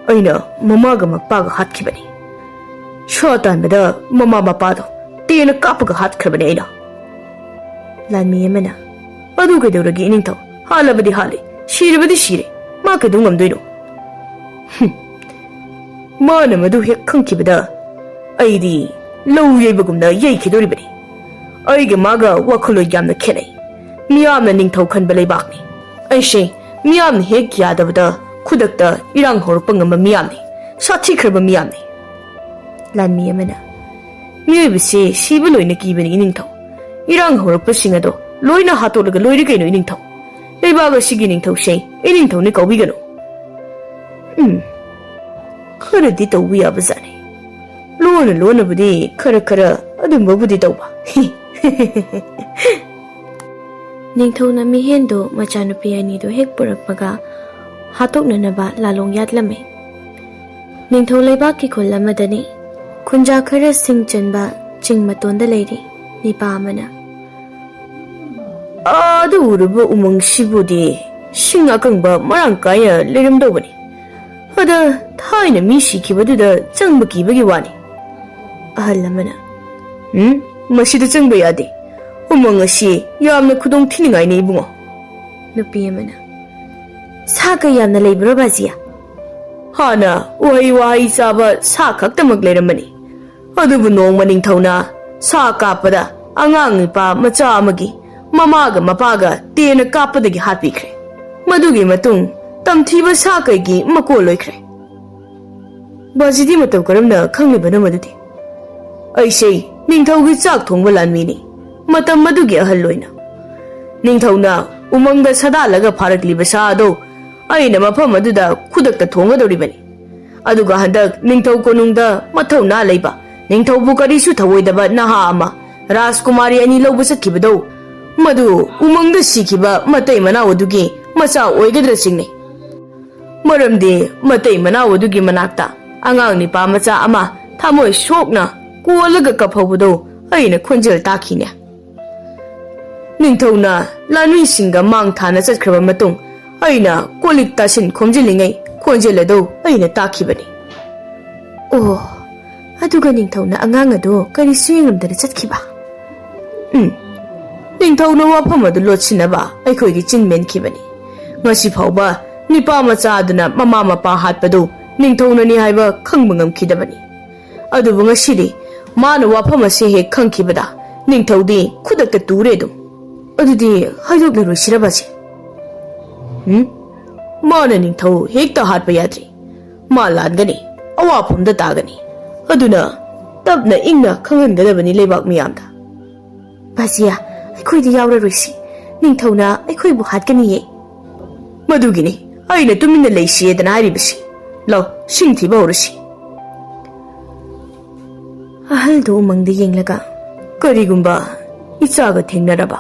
ꯑꯩꯅ ꯃꯃꯥꯒ ꯃꯄꯥꯒ ꯍꯥꯠꯈꯤꯕꯅꯤ ꯁꯥ ꯇꯥꯟꯕꯗ ꯃꯃꯥ ꯃꯄꯥꯗꯣ ꯇꯦꯟꯅ ꯀꯥꯞꯄꯒ ꯍꯥꯠꯈ꯭ꯔꯕꯅꯤ ꯑꯩꯅ ꯂꯥꯟꯃꯤ ꯑꯃꯅ ꯑꯗꯨ ꯀꯩꯗꯧꯔꯒꯦ ꯏꯅꯤꯡꯊꯧ ꯍꯥꯠꯂꯕꯗꯤ ꯍꯥꯠꯂꯦ ꯁꯤꯔꯕꯗꯤ ꯁꯤꯔꯦ ꯃꯥ ꯀꯩꯗꯧ ꯉꯝꯗꯣꯏꯅꯣ ꯃꯥꯅ ꯃꯗꯨ ꯍꯦꯛ ꯈꯪꯈꯤꯕꯗ ꯑꯩꯗꯤ ꯂꯧ ꯌꯩꯕꯒꯨꯝꯅ ꯌꯩꯈꯤꯗꯣꯔꯤꯕꯅꯤ ꯑꯩꯒ ꯃꯥꯒ ꯋꯥꯈꯜꯂꯣꯟ ꯌꯥꯝꯅ ꯈꯦꯠꯅꯩ ꯃꯤꯌꯥꯝꯅ ꯅꯤꯡꯊꯧ ꯈꯟꯕ ꯂꯩꯕꯥꯛꯅꯤ ꯑꯩꯁꯦ ꯃꯤꯌꯥꯝꯅ ꯍꯦꯛ ꯌꯥꯗꯕꯗ ꯈꯨꯗꯛꯇ ꯏꯔꯥꯡ ꯍꯧꯔꯛꯄ ꯉꯝꯕ ꯃꯤꯌꯥꯝꯅꯤ ꯁꯥꯊꯤꯈ꯭ꯔꯕ ꯃꯤꯌꯥꯝꯅꯤ ꯂꯥꯟꯃꯤ ꯑꯃꯅ ꯃꯤꯑꯣꯏꯕꯁꯦ ꯁꯤꯕ ꯂꯣꯏꯅ ꯀꯤꯕꯅꯤ ꯏꯅꯤꯡꯊꯧ ꯏꯔꯥꯡ ꯍꯧꯔꯛꯄꯁꯤꯡ ꯑꯗꯣ ꯂꯣꯏꯅ ꯍꯥꯠꯇꯣꯛꯂꯒ ꯂꯣꯏꯔꯦ ꯀꯩꯅꯣ ꯏꯅꯤꯡꯊꯧ ꯂꯩꯕꯥꯛ ꯑꯁꯤꯒꯤ ꯅꯤꯡꯊꯧꯁꯦ ꯏꯅꯤꯡꯊꯧꯅꯤ ꯀꯧꯕꯤꯒꯅꯨ ꯈꯔꯗꯤ ꯇꯧꯕ ꯌꯥꯕꯖꯥꯠꯅꯤ ꯂꯣꯟꯅ ꯂꯣꯟꯅꯕꯨꯗꯤ ꯈꯔ ꯑꯗꯨꯝꯕꯕꯨꯗꯤ ꯇꯧꯕ ꯅꯤꯡꯊꯧꯅ ꯃꯤꯍꯦꯟꯗꯨ ꯃꯆꯥꯅꯨꯄꯤ ꯑꯅꯤꯗꯨ ꯍꯦꯛ ꯄꯨꯔꯛꯄꯒ ꯍꯥꯠꯇꯣꯛꯅꯅꯕ ꯂꯥꯂꯣꯡ ꯌꯥꯠꯂꯝꯃꯤ ꯅꯤꯡꯊꯧ ꯂꯩꯕꯥꯛꯀꯤ ꯈꯨꯜ ꯑꯃꯗꯅꯤ ꯈꯨꯟꯖꯥ ꯈꯔ ꯁꯤꯡ ꯆꯟꯕ ꯆꯤꯡ ꯃꯇꯣꯟꯗ ꯂꯩꯔꯤ ꯅꯤꯄꯥ ꯑꯃꯅ ꯑꯗꯨ ꯎꯔꯨꯕ ꯎꯃꯪꯁꯤꯕꯨꯗꯤ ꯁꯤꯡ ꯑꯀꯪꯕ ꯃꯔꯥꯡ ꯀꯥꯏꯅ ꯂꯩꯔꯝꯗꯧꯕꯅꯤ ꯑꯗ ꯊꯥꯏꯅ ꯃꯤ ꯁꯤꯈꯤꯕꯗꯨꯗ ꯆꯪꯕ ꯀꯤꯕꯒꯤ ꯋꯥꯅꯤ ꯑꯍꯜ ꯑꯃꯅ ꯃꯁꯤꯗ ꯆꯪꯕ ꯌꯥꯗꯦ ꯎꯃꯪ ꯑꯁꯤ ꯌꯥꯝꯅ ꯈꯨꯗꯣꯡ ꯊꯤꯅꯤꯡꯉꯥꯏꯅꯤ ꯏꯕꯨꯡꯉꯣ ꯅꯨꯄꯤ ꯑꯃꯅ ꯁꯥ ꯀꯌꯥꯝꯅ ꯂꯩꯕ꯭ꯔꯣ ꯕꯥꯖꯤꯌꯥ ꯍꯥꯟꯅ ꯎꯍꯩ ꯆꯥꯕ ꯁꯥ ꯈꯛꯇꯃꯛ ꯂꯩꯔꯝꯕꯅꯤ ꯑꯗꯨꯕꯨ ꯅꯣꯡꯃ ꯅꯤꯡꯊꯧꯅ ꯁꯥ ꯀꯥꯞꯄꯗ ꯑꯉꯥꯡ ꯅꯨꯄꯥ ꯃꯆꯥ ꯑꯃꯒꯤ ꯃꯃꯥꯒ ꯃꯄꯥꯒ ꯇꯦꯟꯅ ꯀꯥꯞꯄꯗꯒꯤ ꯍꯥꯠꯄꯤꯈ꯭ꯔꯦ ꯃꯗꯨꯒꯤ ꯃꯇꯨꯡ ꯇꯝꯊꯤꯕ ꯁꯥ ꯀꯩꯒꯤ ꯃꯀꯣꯜ ꯂꯣꯏꯈ꯭ꯔꯦ ꯕꯥꯖꯤꯗꯤ ꯃꯇꯧ ꯀꯔꯝꯅ ꯈꯪꯂꯤꯕꯅꯣ ꯃꯗꯨꯗꯤ ꯑꯩꯁꯦ ꯅꯤꯡꯊꯧꯒꯤ ꯆꯥꯛ ꯊꯣꯡꯕ ꯂꯥꯟꯃꯤꯅꯤ ꯃꯇꯝ ꯑꯗꯨꯒꯤ ꯑꯍꯜ ꯑꯣꯏꯅ Ningthona umangda sadalaga pharakliba sa ado aina mafam aduda khudakta thongadoribani aduga handak ningthau konungda mathau leiba ningthau bu karisu thawoidaba naha ama Rajkumari ani lawba sakhibado madu umangda sikhiba matai manaw adugi macha oigadra singni maramdi matai manaw adugi manakta angang nipa macha ama thamoi sokna kualaga kaphawdo aina khonjel takhine Ningthona lanui singa mang thana chatkhaba matung aina kolik tasin khomjilingai khonjelado aina takhibani Oh, aduga ningthona angang ado kari swingramdana chatkhiba. Ningthona wafam adu lotsinaba aikhoigi chinmen khibani ngasi phawba nipa macha aduna mama mapa hatpadu ningthona ni haiba khangba ngamkhidabani adubu ngasidi mana wafam ase he khangkhibada ningthodi khudakta ture dum adudi haidokleru sirabaje mana ningthau hekta hatpa yadri ma langani awapumda tagani aduna tabna ingna khanghangadabani lebak miyamda Bazia, aikhoidi yauraroisi. Ningthona aikhoibu hatkaniye. Madugini aina tumina leisi edana haribasi law singthiba horasi Ahaldo umangda yenglaga. karigumba ichaga thengnaraba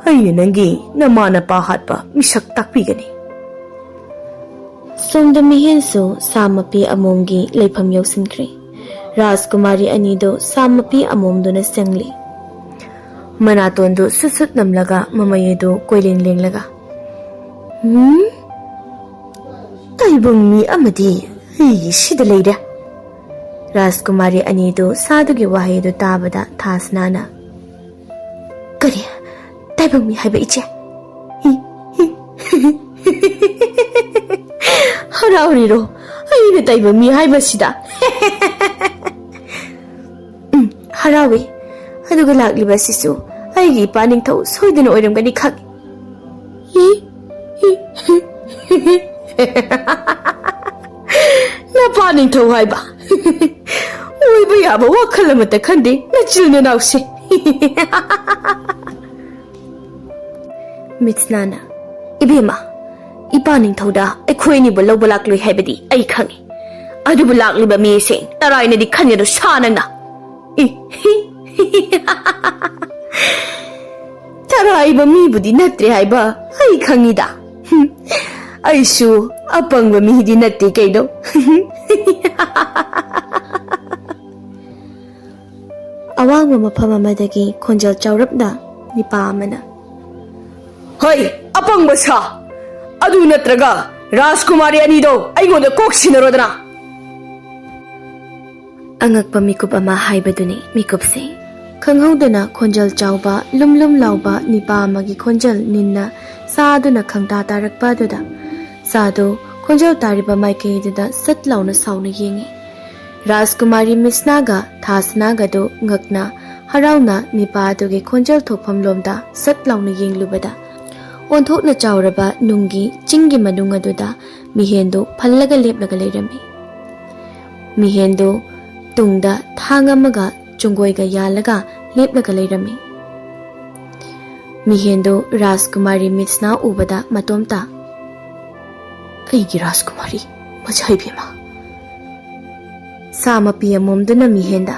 aina nangi namana pa hatpa misak takpigani Somda mihenso samapi amomgi leifam yausinkre. Rajkumari anido samapi amomduna sengli. Manatondo susut namlaga mamayedo koiling lenglaga. Taibung mi amadi sida leida. Rajkumari anido sadugi wahedo tabada thasnana. Kari, taibung mi haiba iche. Harauriro, aina taibung mi haiba sida. Harawi, aduga lagliba sisu. Aigi pa ningthau soidana oiramgani khak. Na pa ningthau haiba. Oiba yaba wakhal amata khande na chilna nawse. Mitsnana, ibema, ipa ningthauda aikhoini bu lawba lakloi haibadi ai khangi. Adubu lakliba mi sing taraina di khanyado sanangna. Taraiba mibudi natre haiba ai khangida aishu apangba mihidi natte kaido awangma mafam amadagi khonjal chaurapna nipa amana Hoi apangba sa adu natraga Rajkumari anido aingoda koksinnarodana angakpa mikup ama haibaduni mikupse Khanghaudana khonjal chauba lumlum lauba nipa amagi khonjal ninna saaduna khangta tarakpa duda sadu khonjal tariba maikeduda satlauna sauna yengi Rajkumari misnaga thasnaga do ngakna harauna nipa adugi khonjal thokpham lomda satlauna yenglubada onthokna chauraba nungi chingi manunga duda mihendo phallaga leplaga leirami mihendo tungda thangamaga Chungoiga yalaga leplaga leirami. Mihendo Rajkumari mitsna ubada matomta. Aigi Rajkumari, majai bima. Sama piya momduna mihenda.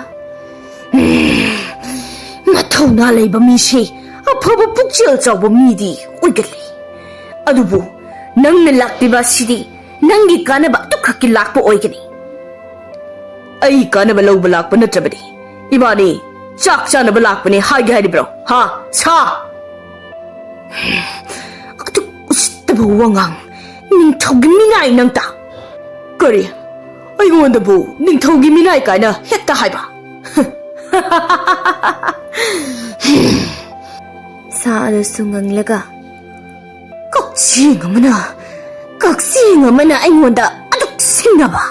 Matau na leiba mishi, apaba pukchil chawba midi, oigali. Adubu, nang nalaktiba sidi, nangi kanaba tukhaki lakpa oigani. ai kanaba lawba lakpa natrabadi Ibani, chak chanaba lakpani haigi hairibro ha sa atu ustaba wangang ningthaugi minai nangta kari aigondabu ningthaugi minai kaina hekta haiba Sa ado sunganglaga. kaksinga mana aingonda aduk sinaba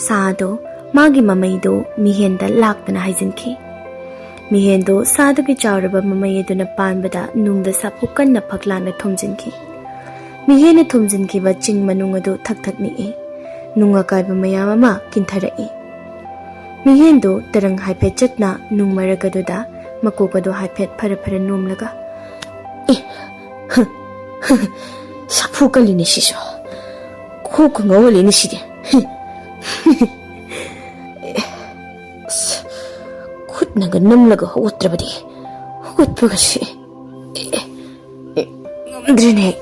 Sado magi mamaido mihenda lakdana haizinki. Mihendo sado ki chauraba mamayeduna panbada nungda sapukanna paklana thomjinki. Mihena thomjinki ba ching manungado thak thak ni e. Nunga kaiba mayama kinthara e. Mihendo tarang haipet chatna nung maragaduda makokado haipet para para nomlaga. 사푸 깔리네 시쇼. 코그 어울리네 시대. 굿나가 넘나가 호트라바디. 호트바가시. 드리네.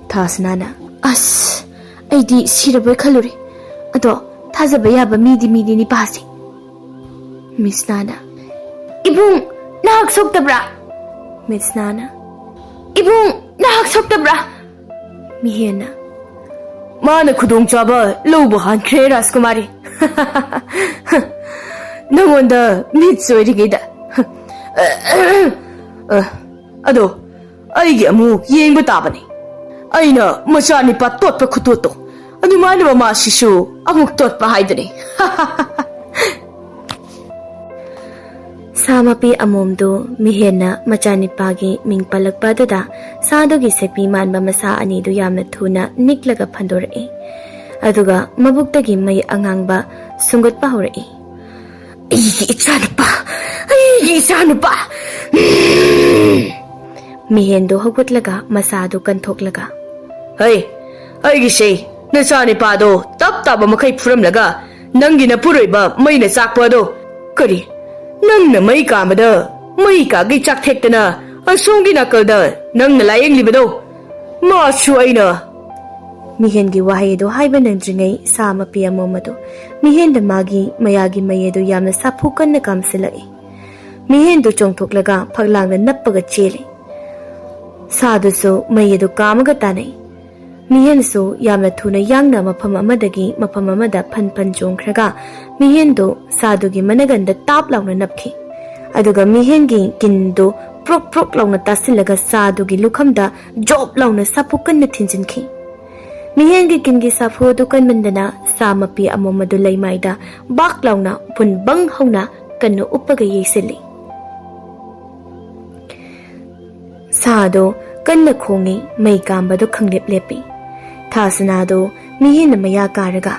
다스나나. 아스. 아이디 시러버 칼로리. 아도 타자바야바 미디니 바시. 미스 나나. 이봉 나학 속다브라. 미스 나나. 이봉 나학 속다브라. 미헤나. 마나 구동자바 로브 한크레 라스쿠마리. 너원다 미츠오리기다. 아도 아이게 아무 예행부 따바니. 아이나 마샤니파 돛파 쿠토토. 아니 마니바 마시슈 아무 돛파 하이드니. Samapi amomdo mihena machanipagi mingpalagpadada sadogi sekpi manba masa anidu yamna thuna niklaga phandorei aduga mabuktagi mai angangba sungatpa horei ichanupa mihendo hogutlaga masado kanthoklaga hey aigi sei nachanipa do tap tap makai phuramlaga nangina puroiba maina chakpa do kari nang na mai ka mada mai ka gi chak thek tana asong gi nakal da nang na layeng libedo ma chu aina mihen gi wahe do haiba nang dringai sama pia momado mihen da magi mayagi maye do yamna saphukan na kamsilai mihen do chongthok laga phaglang na nappaga chele sadu so maye do kamaga tanai mihen so yamna thuna yangna mafam amadagi mafam amada phan jongkhraga mihen do sadu gi managanda tap launa napki aduga mihen gi kindo prok launa tasilaga sadu gi lukhamda job launa sapukan na thinjinki mihen gi kingi safu do kan mandana samapi amomadu leimaida bak launa pun bang hauna kanu uppaga yesili sadu kanna khongi mai kamba do khanglep lepi Tasanado, mihin na maya karaga.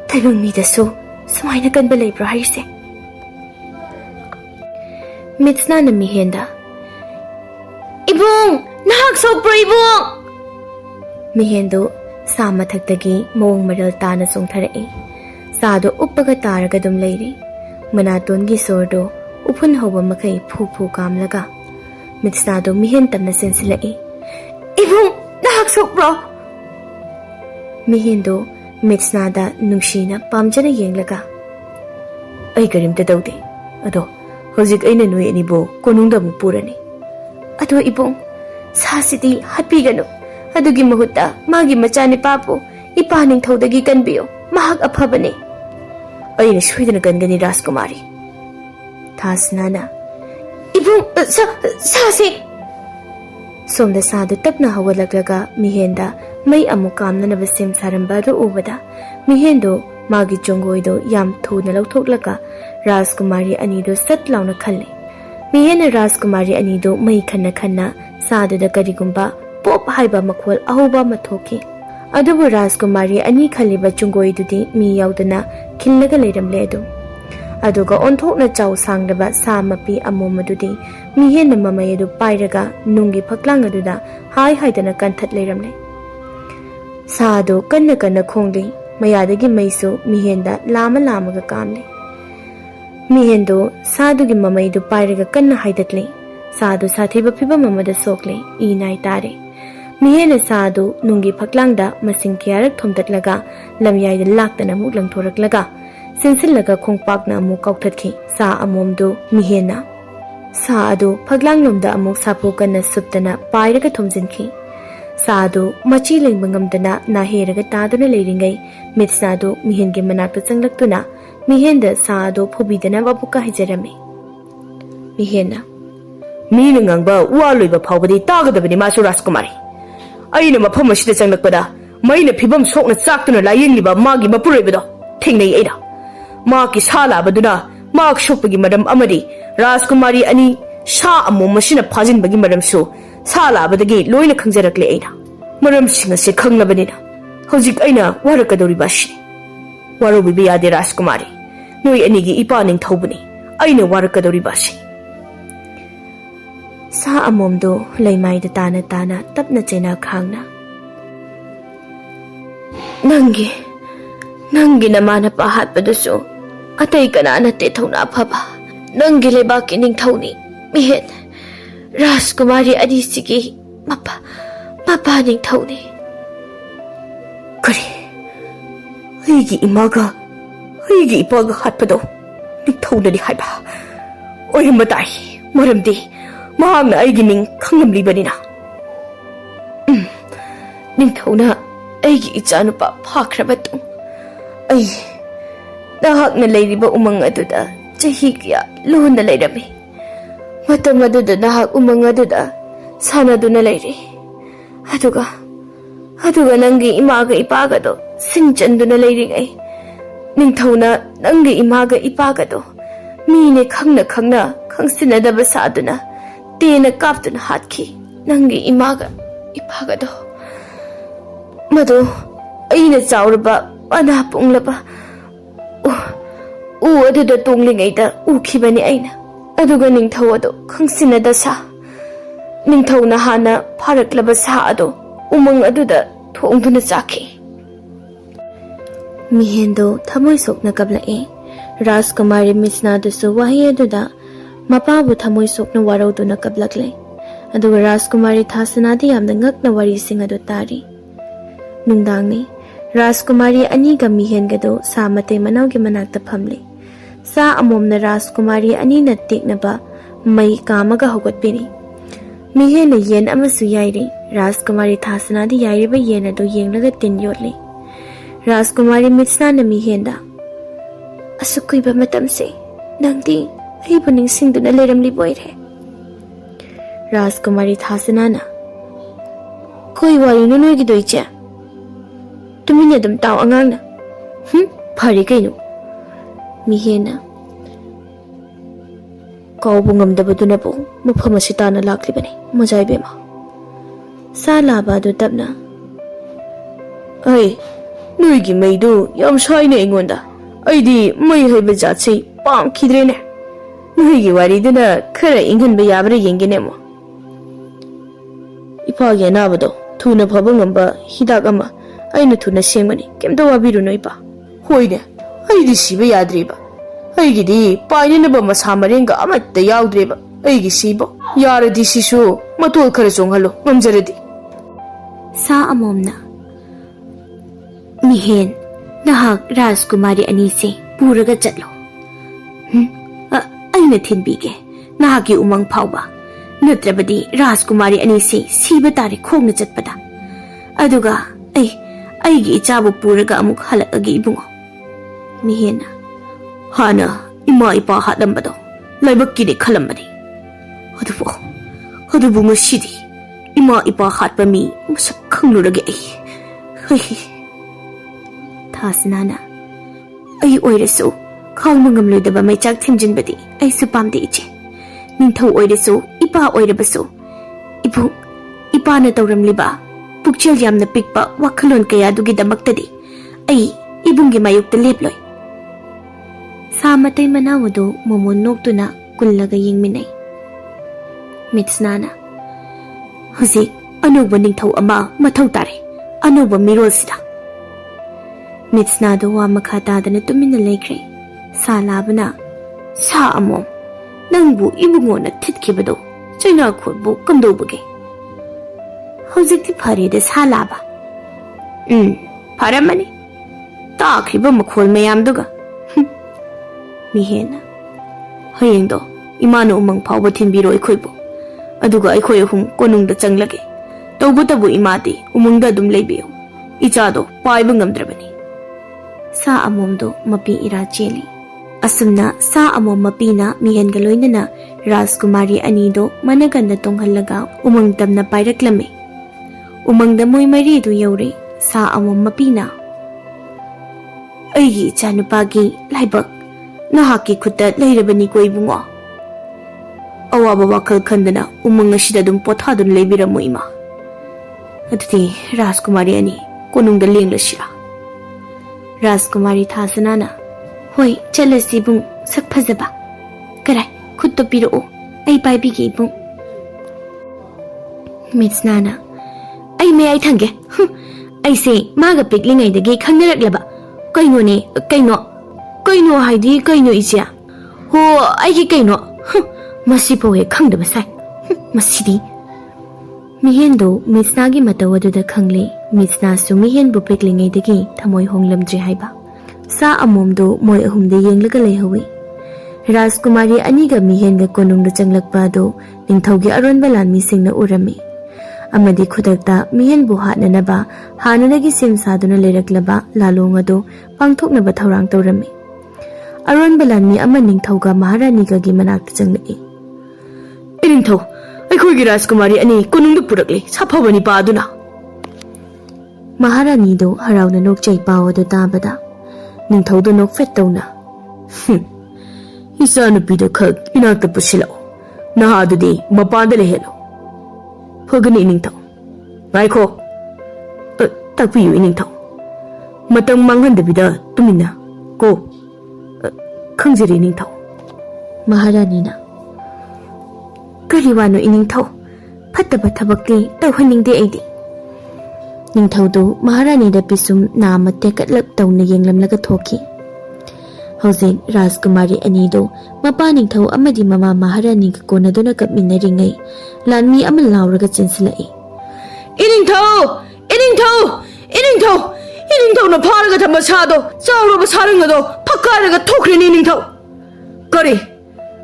Talong mi daso, sumay na kan balay brahise. Mitsna na mihinda. Ibong! Nahagsok bro ibong! Mihindo, sama tagtagi moong maral tana song tarai. Sado upaga taraga dum layri. Manaton gi sordo, upun hawa makay pupu kamlaga. Mitsnado mihin tam na sensilai. Ibong! Nahagsok bro! Mihindo, mitsnada nungshina pamjana yenglaga. Ay karimta daw de. Ado, hojik ay nanuy anibo kunungda mo purani. Ado ibong, sasiti hapigano. Ado gimahuta, magi machani papo, ipaning thawdagi kanbiyo, mahag aphabani. Ay naswida na gani Raskumari. Tas nana. Ibong, sasi! Somda sadu tapna hawalaglaga mihenda may amukam na nabasim sarambado ubada mihendo magi chongoido yam thu na lawthoklaga Raskumari anido satlaw na khalle mihena Raskumari anido may khanna sadu da karigumba pop haiba makhol ahoba mathoki adubu Raskumari ani khaliba chongoidudi mi yaudana khillaga leiramle adu aduga onthokna chaw sangraba samapi amomadudi mihen mamayedu pairaga nungi phaklang aduda hai dana kanthat leiramle sado kanna khongli mayadagi maisu mihenda lama ga kamle mihendo sadu gi mamaidu pairaga kanna haidatle sadu sathiba phiba mamada sokle inai tare mihena sadu nungi phaklangda masing kyarak thomdatlaga lamyai laktana muk langthoraklaga Sinsilaga khongpakna amu kauthatkhi sa amomdo mihena sa adu phaglangnomda amuk sapukanna suptana pairaga thomjinki sa adu machi lengbangam na heraga taduna leiringai mitsnadu mihengi manakta changlaktuna mihenda sa adu phubidana babuka hijarame mihena mina ngangba waloiba phawbadi tagadabani masu Raskumari aina mafam asida changlakpada maina phibam sokna chaktuna layengliba magi mapuroibado thingnei aida Maki sala baduna mak shopagi madam amadi Raskumari ani sha amu mashina phajin bagi madam su sala badagi loina khangjarakle aina maram singa se khanglabani hojik aina warakadori bashi warobi biya de Raskumari noi ani gi ipa ning thobani ꯑꯩꯅ ꯋꯥꯔꯛꯀꯗꯧꯔꯤꯕꯁꯤ ꯁꯥ ꯑꯃꯣꯝꯗꯣ ꯂꯩꯃꯥꯏꯗ ꯇꯥꯅ ꯇꯥꯅ ꯇꯞꯅ ꯆꯦꯅ ꯈꯥꯡꯅ ꯅꯪꯒꯤ ꯅꯃꯥꯅꯄꯥ ꯍꯥꯠꯄꯗꯨꯁꯨ ꯑꯇꯩ ꯀꯅꯥ ꯅꯠꯇꯦ ꯊꯧꯅꯥ ꯐꯕ ꯅꯪꯒꯤ ꯂꯩꯕꯥꯛꯀꯤ ꯅꯤꯡꯊꯧꯅꯤ ꯃꯤꯍꯦꯟ ꯔꯥꯖꯀꯨꯃꯥꯔꯤ ꯑꯅꯤꯁꯤꯒꯤ ꯃꯄꯥ ꯅꯤꯡꯊꯧꯅꯤ ꯀꯔꯤ ꯑꯩꯒꯤ ꯏꯃꯥꯒ ꯑꯩꯒꯤ ꯏꯄꯥꯒ ꯍꯥꯠꯄꯗꯣ ꯅꯤꯡꯊꯧꯅꯅꯤ ꯍꯥꯏꯕ ꯑꯣꯏꯔꯝꯕ ꯇꯥꯏ ꯃꯔꯝꯗꯤ ꯃꯍꯥꯛꯅ ꯑꯩꯒꯤ ꯃꯤꯡ ꯈꯪꯂꯝꯂꯤꯕꯅꯤꯅ ꯅꯤꯡꯊꯧꯅ ꯑꯩꯒꯤ ꯏꯆꯥꯅꯨꯄꯥ ꯐꯥꯈ꯭ꯔ ꯃꯇꯨꯡ ꯑꯩ ꯅꯍꯥꯛꯅ ꯂꯩꯔꯤꯕ ꯎꯃꯪ ꯑꯗꯨꯗ ꯆꯍꯤ ꯀꯌꯥ ꯂꯣꯟꯅ ꯂꯩꯔꯝꯃꯤ ꯃꯇꯝ ꯑꯗꯨꯗ ꯅꯍꯥꯛ ꯎꯃꯪ ꯑꯗꯨꯗ ꯁꯥꯟꯅꯗꯨꯅ ꯂꯩꯔꯤ ꯑꯗꯨꯒ ꯅꯪꯒꯤ ꯏꯃꯥꯒ ꯏꯄꯥꯒꯗꯣ ꯁꯤꯟꯆꯟꯗꯨꯅ ꯂꯩꯔꯤꯉꯩ ꯅꯤꯡꯊꯧꯅ ꯅꯪꯒꯤ ꯏꯃꯥꯒ ꯏꯄꯥꯒꯗꯣ ꯃꯤꯅꯦ ꯈꯪꯅ ꯈꯪꯁꯤꯟꯅꯗꯕ ꯁꯥꯗꯨꯅ ꯇꯦꯅ ꯀꯥꯞꯇꯨꯅ ꯍꯥꯠꯈꯤ ꯅꯪꯒꯤ ꯏꯃꯥꯒ ꯏꯄꯥꯒꯗꯣ ꯃꯗꯨ ꯑꯩꯅ ꯆꯥꯎꯔꯕ ꯃꯅꯥ ꯄꯨꯡꯂꯕ ꯎ ꯑꯗꯨꯗ ꯇꯣꯡꯂꯤꯉꯩꯗ ꯎꯈꯤꯕꯅꯤ ꯑꯩꯅ ꯑꯗꯨꯒ ꯅꯤꯡꯊꯧ ꯑꯗꯣ ꯈꯪꯁꯤꯟꯅꯗ ꯁꯥ ꯅꯤꯡꯊꯧꯅ ꯍꯥꯟꯅ ꯐꯥꯔꯛꯂꯕ ꯁꯥ ꯑꯗꯣ ꯎꯃꯪ ꯑꯗꯨꯗ ꯊꯣꯡꯗꯨꯅ ꯆꯥꯈꯤ ꯃꯤꯍꯦꯟꯗꯣ ꯊꯃꯣꯏ ꯁꯣꯛꯅ ꯀꯞꯂꯛꯏ ꯔꯥꯖꯀꯨꯃꯥꯔꯤ ꯃꯤꯠꯁꯅꯥꯗꯨꯁꯨ ꯋꯥꯍꯩ ꯑꯗꯨꯗ ꯃꯄꯥꯕꯨ ꯊꯃꯣꯏ ꯁꯣꯛꯅ ꯋꯥꯔꯧꯗꯨꯅ ꯀꯞꯂꯛꯂꯦ ꯑꯗꯨꯒ ꯔꯥꯖꯀꯨꯃꯥꯔꯤ ꯊꯥꯁꯅꯥꯗꯤ ꯌꯥꯝꯅ ꯉꯛꯅ ꯋꯥꯔꯤꯁꯤꯡ ꯑꯗꯨ ꯇꯥꯔꯤ ꯅꯨꯡꯗꯥꯡꯅꯤ ꯔꯥꯖꯀꯨꯃꯥꯔꯤ ꯑꯅꯤꯒ ꯃꯤꯍꯦꯟꯒꯗꯣ ꯁꯥ ꯃꯇꯩ ꯃꯅꯥꯎꯒꯤ ꯃꯅꯥꯛꯇ ꯐꯝꯂꯤ ꯁꯥ ꯑꯃꯣꯝꯅ ꯔꯥꯖꯀꯨꯃꯥꯔꯤ ꯑꯅꯤꯅ ꯇꯦꯛꯅꯕ ꯃꯩ ꯀꯥꯝꯃꯒ ꯍꯧꯒꯠꯄꯤꯔꯤ ꯃꯤꯍꯦꯟꯅ ꯌꯦꯟ ꯑꯃꯁꯨ ꯌꯥꯏꯔꯤ ꯔꯥꯖꯀꯨꯃꯥꯔꯤ ꯊꯥꯁꯅꯥꯗꯤ ꯌꯥꯏꯔꯤꯕ ꯌꯦꯟ ꯑꯗꯨ ꯌꯦꯡꯂꯒ ꯇꯤꯟ ꯌꯣꯠꯂꯤ ꯔꯥꯖꯀꯨꯃꯥꯔꯤ ꯃꯤꯠꯁꯅꯥꯅ ꯃꯤꯍꯦꯟꯗ ꯑꯁꯨꯛ ꯀꯨꯏꯕ ꯃꯇꯝꯁꯦ ꯅꯪꯗꯤ ꯑꯩꯕꯨ ꯅꯤꯡꯁꯤꯡꯗꯨꯅ ꯂꯩꯔꯝꯂꯤꯕ ꯑꯣꯏꯔꯦ ꯔꯥꯖꯀꯨꯃꯥꯔꯤ ꯊꯥꯁꯅꯥꯅ ꯀꯣꯏ ꯋꯥꯔꯤꯅꯣ ꯅꯣꯏꯒꯤꯗꯣ ꯏꯆꯦ ꯇꯨꯃꯤꯟꯅ ꯑꯗꯨꯝ ꯇꯥꯎ ꯑꯉꯥꯡꯅ ꯐꯔꯦ ꯀꯩꯅꯣ ꯃꯤꯍꯦꯟꯅ ꯀꯥꯎꯕ ꯉꯝꯗꯕꯗꯨꯅꯕꯨ ꯃꯐꯝ ꯑꯁꯤ ꯇꯥꯅ ꯂꯥꯛꯂꯤꯕꯅꯤ ꯃꯣꯖꯥ ꯏꯕꯦꯝꯃ ꯁꯥ ꯂꯥꯕ ꯑꯗꯨ ꯇꯞꯅ ꯑꯩ ꯅꯣꯏꯒꯤ ꯃꯩꯗꯨ ꯌꯥꯝ ꯁꯥꯏꯅꯦ ꯑꯩꯉꯣꯟꯗ ꯑꯩꯗꯤ ꯃꯩ ꯍꯩꯕ ꯖꯥꯠꯁꯤ ꯄꯥꯝꯈꯤꯗ꯭ꯔꯦꯅꯦ ꯅꯣꯏꯒꯤ ꯋꯥꯔꯤꯗꯨꯅ ꯈꯔ ꯏꯪꯍꯟꯕ ꯌꯥꯕ꯭ꯔꯥ ꯌꯦꯡꯒꯦꯅꯦ ꯑꯃꯨꯛ ꯏꯄꯥꯒꯤ ꯑꯅꯥꯕꯗꯣ ꯊꯨꯅ ꯐꯕ ꯉꯝꯕ ꯍꯤꯗꯥꯛ ꯑꯃ ꯑꯩꯅ ꯊꯨꯅ ꯁꯦꯝꯒꯅꯤ ꯀꯩꯝꯇ ꯋꯥꯕꯤꯔꯨꯅꯨ ꯏꯄꯥ ꯍꯣꯏꯅꯦ ꯑꯩꯗꯤ ꯁꯤꯕ ꯌꯥꯗ꯭ꯔꯤꯕ ꯑꯩꯒꯤꯗꯤ ꯄꯥꯏꯅꯅꯕ ꯃꯁꯥ ꯃꯔꯦꯡꯒ ꯑꯃꯠꯇ ꯌꯥꯎꯗ꯭ꯔꯦꯕ ꯑꯩꯒꯤ ꯁꯤꯕꯣ ꯌꯥꯔꯗꯤ ꯁꯤꯁꯨ ꯃꯇꯣꯜ ꯈꯔ ꯆꯣꯡꯍꯜꯂꯣ ꯉꯝꯖꯔꯗꯤ ꯁꯥ ꯑꯃꯣꯝꯅ ꯃꯤꯍꯦꯟ ꯅꯍꯥꯛ ꯔꯥꯖꯀꯨꯃꯥꯔꯤ ꯑꯅꯤꯁꯦ ꯄꯨꯔꯒ ꯆꯠꯂꯣ ꯑꯩꯅ ꯊꯤꯟꯕꯤꯒꯦ ꯅꯍꯥꯛꯀꯤ ꯎꯃꯪ ꯐꯥꯎꯕ ꯅꯠꯇ꯭ꯔꯕꯗꯤ ꯔꯥꯖꯀꯨꯃꯥꯔꯤ ꯑꯅꯤꯁꯦ ꯁꯤꯕ ꯇꯥꯔꯦ ꯈꯣꯡꯅ ꯆꯠꯄꯗ ꯑꯗꯨꯒ ꯑꯩꯒꯤ ꯏꯆꯥꯕꯨ ꯄꯨꯔꯒ ꯑꯃꯨꯛ ꯍꯜꯂꯛꯑꯒꯦ ꯏꯕꯨꯡꯉꯣ ꯃꯤꯍꯦꯟꯅ ꯍꯥꯟꯅ ꯏꯃꯥ ꯏꯄꯥ ꯍꯥꯠꯂꯝꯕꯗꯣ ꯂꯥꯏꯕꯛꯀꯤꯅꯦ ꯈꯜꯂꯝꯕꯅꯤ ꯑꯗꯨꯕꯨ ꯉꯁꯤꯗꯤ ꯏꯃꯥ ꯏꯄꯥ ꯍꯥꯠꯄ ꯃꯤ ꯃꯁꯛ ꯈꯪꯂꯨꯔꯒꯦ ꯑꯩ ꯊꯥꯁꯅꯥꯅ ꯑꯩ ꯑꯣꯏꯔꯁꯨ ꯈꯥꯡꯕ ꯉꯝꯂꯣꯏꯗꯕ ꯃꯩꯆꯥꯛ ꯊꯤꯟꯖꯤꯟꯕꯗꯤ ꯑꯩꯁꯨ ꯄꯥꯝꯗꯦ ꯏꯆꯦ ꯅꯤꯡꯊꯧ ꯑꯣꯏꯔꯁꯨ ꯏꯄꯥ ꯑꯣꯏꯔꯕꯁꯨ ꯏꯄꯥꯅ ꯇꯧꯔꯝꯂꯤꯕ ꯄꯨꯛꯆꯦꯜ ꯌꯥꯝꯅ ꯄꯤꯛꯄ ꯋꯥꯈꯜꯂꯣꯟ ꯀꯌꯥꯗꯨꯒꯤꯗꯃꯛꯇꯗꯤ ꯑꯩ ꯏꯕꯨꯡꯒꯤ ꯃꯥꯌꯣꯛꯇ ꯂꯦꯞꯂꯣꯏ ꯁꯥ ꯃꯇꯩ ꯃꯅꯥꯎ ꯑꯗꯨ ꯃꯣꯃꯣꯟ ꯅꯣꯛꯇꯨꯅ ꯀꯨꯜꯂꯒ ꯌꯦꯡꯃꯤꯟꯅꯩ ꯃꯤꯠꯁꯅꯥꯅ ꯍꯧꯖꯤꯛ ꯑꯅꯧꯕ ꯅꯤꯡꯊꯧ ꯑꯃ ꯃꯊꯧ ꯇꯥꯔꯦ ꯑꯅꯧꯕ ꯃꯤꯔꯣꯜꯁꯤꯗ ꯃꯤꯠꯁꯅꯥꯗꯣ ꯋꯥ ꯃꯈꯥ ꯇꯥꯗꯅ ꯇꯨꯃꯤꯟꯅ ꯂꯩꯈ꯭ꯔꯦ ꯁꯥ ꯂꯥꯕꯅ ꯁꯥ ꯑꯃꯣꯝ ꯅꯪꯕꯨ ꯏꯕꯨꯡꯉꯣꯅ ꯊꯤꯠꯈꯤꯕꯗꯣ ꯆꯩꯅꯥꯈꯣꯠꯕꯨ ꯀꯝꯗꯧꯕꯒꯦ ꯍꯧꯖꯤꯛꯇꯤ ꯐꯔꯦꯗ ꯁꯥ ꯂꯥꯕ ꯐꯔꯝꯃꯅꯤ ꯇꯥꯈ꯭ꯔꯤꯕ ꯃꯈꯣꯜ ꯃꯌꯥꯝꯗꯨꯒ ꯃꯤꯍꯦꯟꯅ ꯍꯌꯦꯡꯗꯣ ꯏꯃꯥꯅ ꯎꯃꯪ ꯐꯥꯎꯕ ꯊꯤꯟꯕꯤꯔꯣ ꯑꯩꯈꯣꯏꯕꯨ ꯑꯗꯨꯒ ꯑꯩꯈꯣꯏ ꯑꯍꯨꯝ ꯀꯣꯅꯨꯡꯗ ꯆꯪꯂꯒꯦ ꯇꯧꯕꯇꯕꯨ ꯏꯃꯥꯗꯤ ꯎꯃꯪꯗ ꯑꯗꯨꯝ ꯂꯩꯕꯤꯌꯨ ꯏꯆꯥꯗꯣ ꯄꯥꯏꯕ ꯉꯝꯗ꯭ꯔꯕꯅꯤ ꯁꯥ ꯑꯃꯣꯝꯗꯣ ꯃꯄꯤ ꯏꯔꯥ ꯆꯦꯜꯂꯤ ꯑꯁꯨꯝꯅ ꯁꯥ ꯑꯃꯣꯝ ꯃꯄꯤꯅ ꯃꯤꯍꯦꯟꯒ ꯂꯣꯏꯅꯅ ꯔꯥꯖꯀꯨꯃꯥꯔꯤ ꯑꯅꯤꯗꯣ ꯃꯅꯒꯟꯗ ꯇꯣꯡꯍꯜꯂꯒ ꯎꯃꯪ ꯇꯝꯅ ꯄꯥꯏꯔꯛꯂꯝꯃꯤ ꯎꯃꯪꯗ ꯃꯣꯏ ꯃꯔꯤꯗꯨ ꯌꯧꯔꯦ ꯁꯥ ꯑꯃꯣꯝ ꯃꯄꯤꯅ ꯑꯩꯒꯤ ꯏꯆꯥꯅꯨꯄꯥꯒꯤ ꯂꯥꯏꯕꯛ ꯅꯍꯥꯛꯀꯤ ꯈꯨꯠꯇ ꯂꯩꯔꯕꯅꯤꯀꯣ ꯏꯕꯨꯡꯉꯣ ꯑꯋꯥꯕ ꯋꯥꯈꯜ ꯈꯟꯗꯅ ꯎꯃꯪ ꯑꯁꯤꯗ ꯑꯗꯨꯝ ꯄꯣꯊꯥꯗꯨꯅ ꯂꯩꯕꯤꯔꯝꯃꯨ ꯏꯃꯥ ꯑꯗꯨꯗꯤ ꯔꯥꯖꯀꯨꯃꯥꯔꯤ ꯑꯅꯤ ꯀꯣꯅꯨꯡꯗ ꯂꯦꯡꯂꯁꯤꯔꯥ ꯔꯥꯖꯀꯨꯃꯥꯔꯤ ꯊꯥꯁꯅꯥꯅ ꯍꯣꯏ ꯆꯠꯂꯁꯤ ꯏꯕꯨꯡ ꯁꯛ ꯐꯖꯕ Karai, khutto piro. Ai pai bi ki bung. Miss Nana. Ai me ai thange. Ai se maga pikling ai dagi khangnarak laba. Kaino ne, kaino. Kaino haidi kaino isya. Ho ai ki kaino. Masi po he khangdaba sai. Masidi. Mihendo Miss Na gi mataw aduda khangli. Miss Na su mihen bu pikling ai dagi thamoi honglamdri haiba. Sa amomdo moi ahumde yenglaga lehawi. Rajkumari aniga mihenga konungda changlakpa do ningthaugi aronba lanmi singna urami. Amadi khudakta mihen bu hatnanaba hananagi sim saduna leraklaba lalong ado pangthoknaba thaurang tawrami. Aronba lanmi ama ningthauga maharaniga gi manakta changlai. Ningthau, aikhoi Rajkumari ani konungda purakle saphawani pa aduna. Maharani do harauna nokchai paw ado tabada. Ningthau do nok fet tawna. Isa nupido khag inakta pusilao. Nahadudi mapanda lehelo. Phagani ningthau. Ngaikho. Takpiyu ningthau. Matang manghandabida tumina. Ko. Khangjari ningthau. Maharani na. Kariwano iningthau. Phattaba thabakti tawhaningde aidi. Ningthau do Maharani da pisum na matte katlak tawna yenglamlaga thoki. Hozin Rajkumari anido mapa ningthau amadi mama Maharani ka konaduna kapminaringai lanmi ama lauraga chinsilai. Iningthau na pharaga thamba sado chawroba sarangado phakaraga thokhreni ningthau. Kari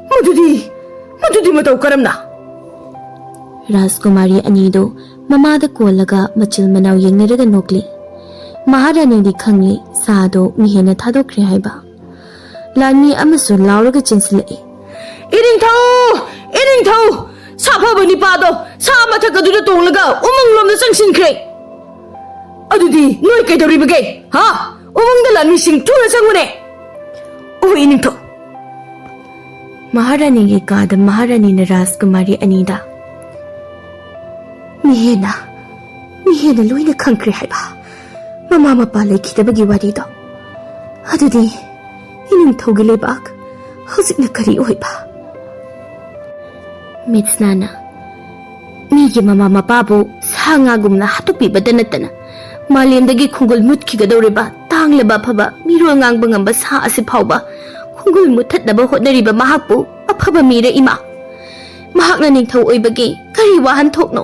madudi mataw karamna. Rajkumari anido mama da kolaga machil manaw yengnaraga nokli. Maharani di khangli sado mihena thadokre haiba. Lani amasu lauraga chinsilai. Iningthau! Saphawani pado sa mathakaduna tonglaga umanglomda changsinkre. Adudi noi kaidoribage ha umangda lanmi sing thura changune. Oh iningthau. Maharani gi kada Maharani na Rajkumari anida. Mihena loina khangkre haiba. Mama mapa lekhidabagi wari do. Adudi iningthau gi lebak hojikna kari oiba. Miss Nana. Migi mama mapabu sanga gumna hatupi badanatana. Malemdagi khungul mutkigadoriba tanglaba phaba miro ngangbang ngamba sa asi phawba khungul muthatnaba hotnariba mahakpu aphaba mira ima. Mahakna ningthau oibagi kari wahan thokno.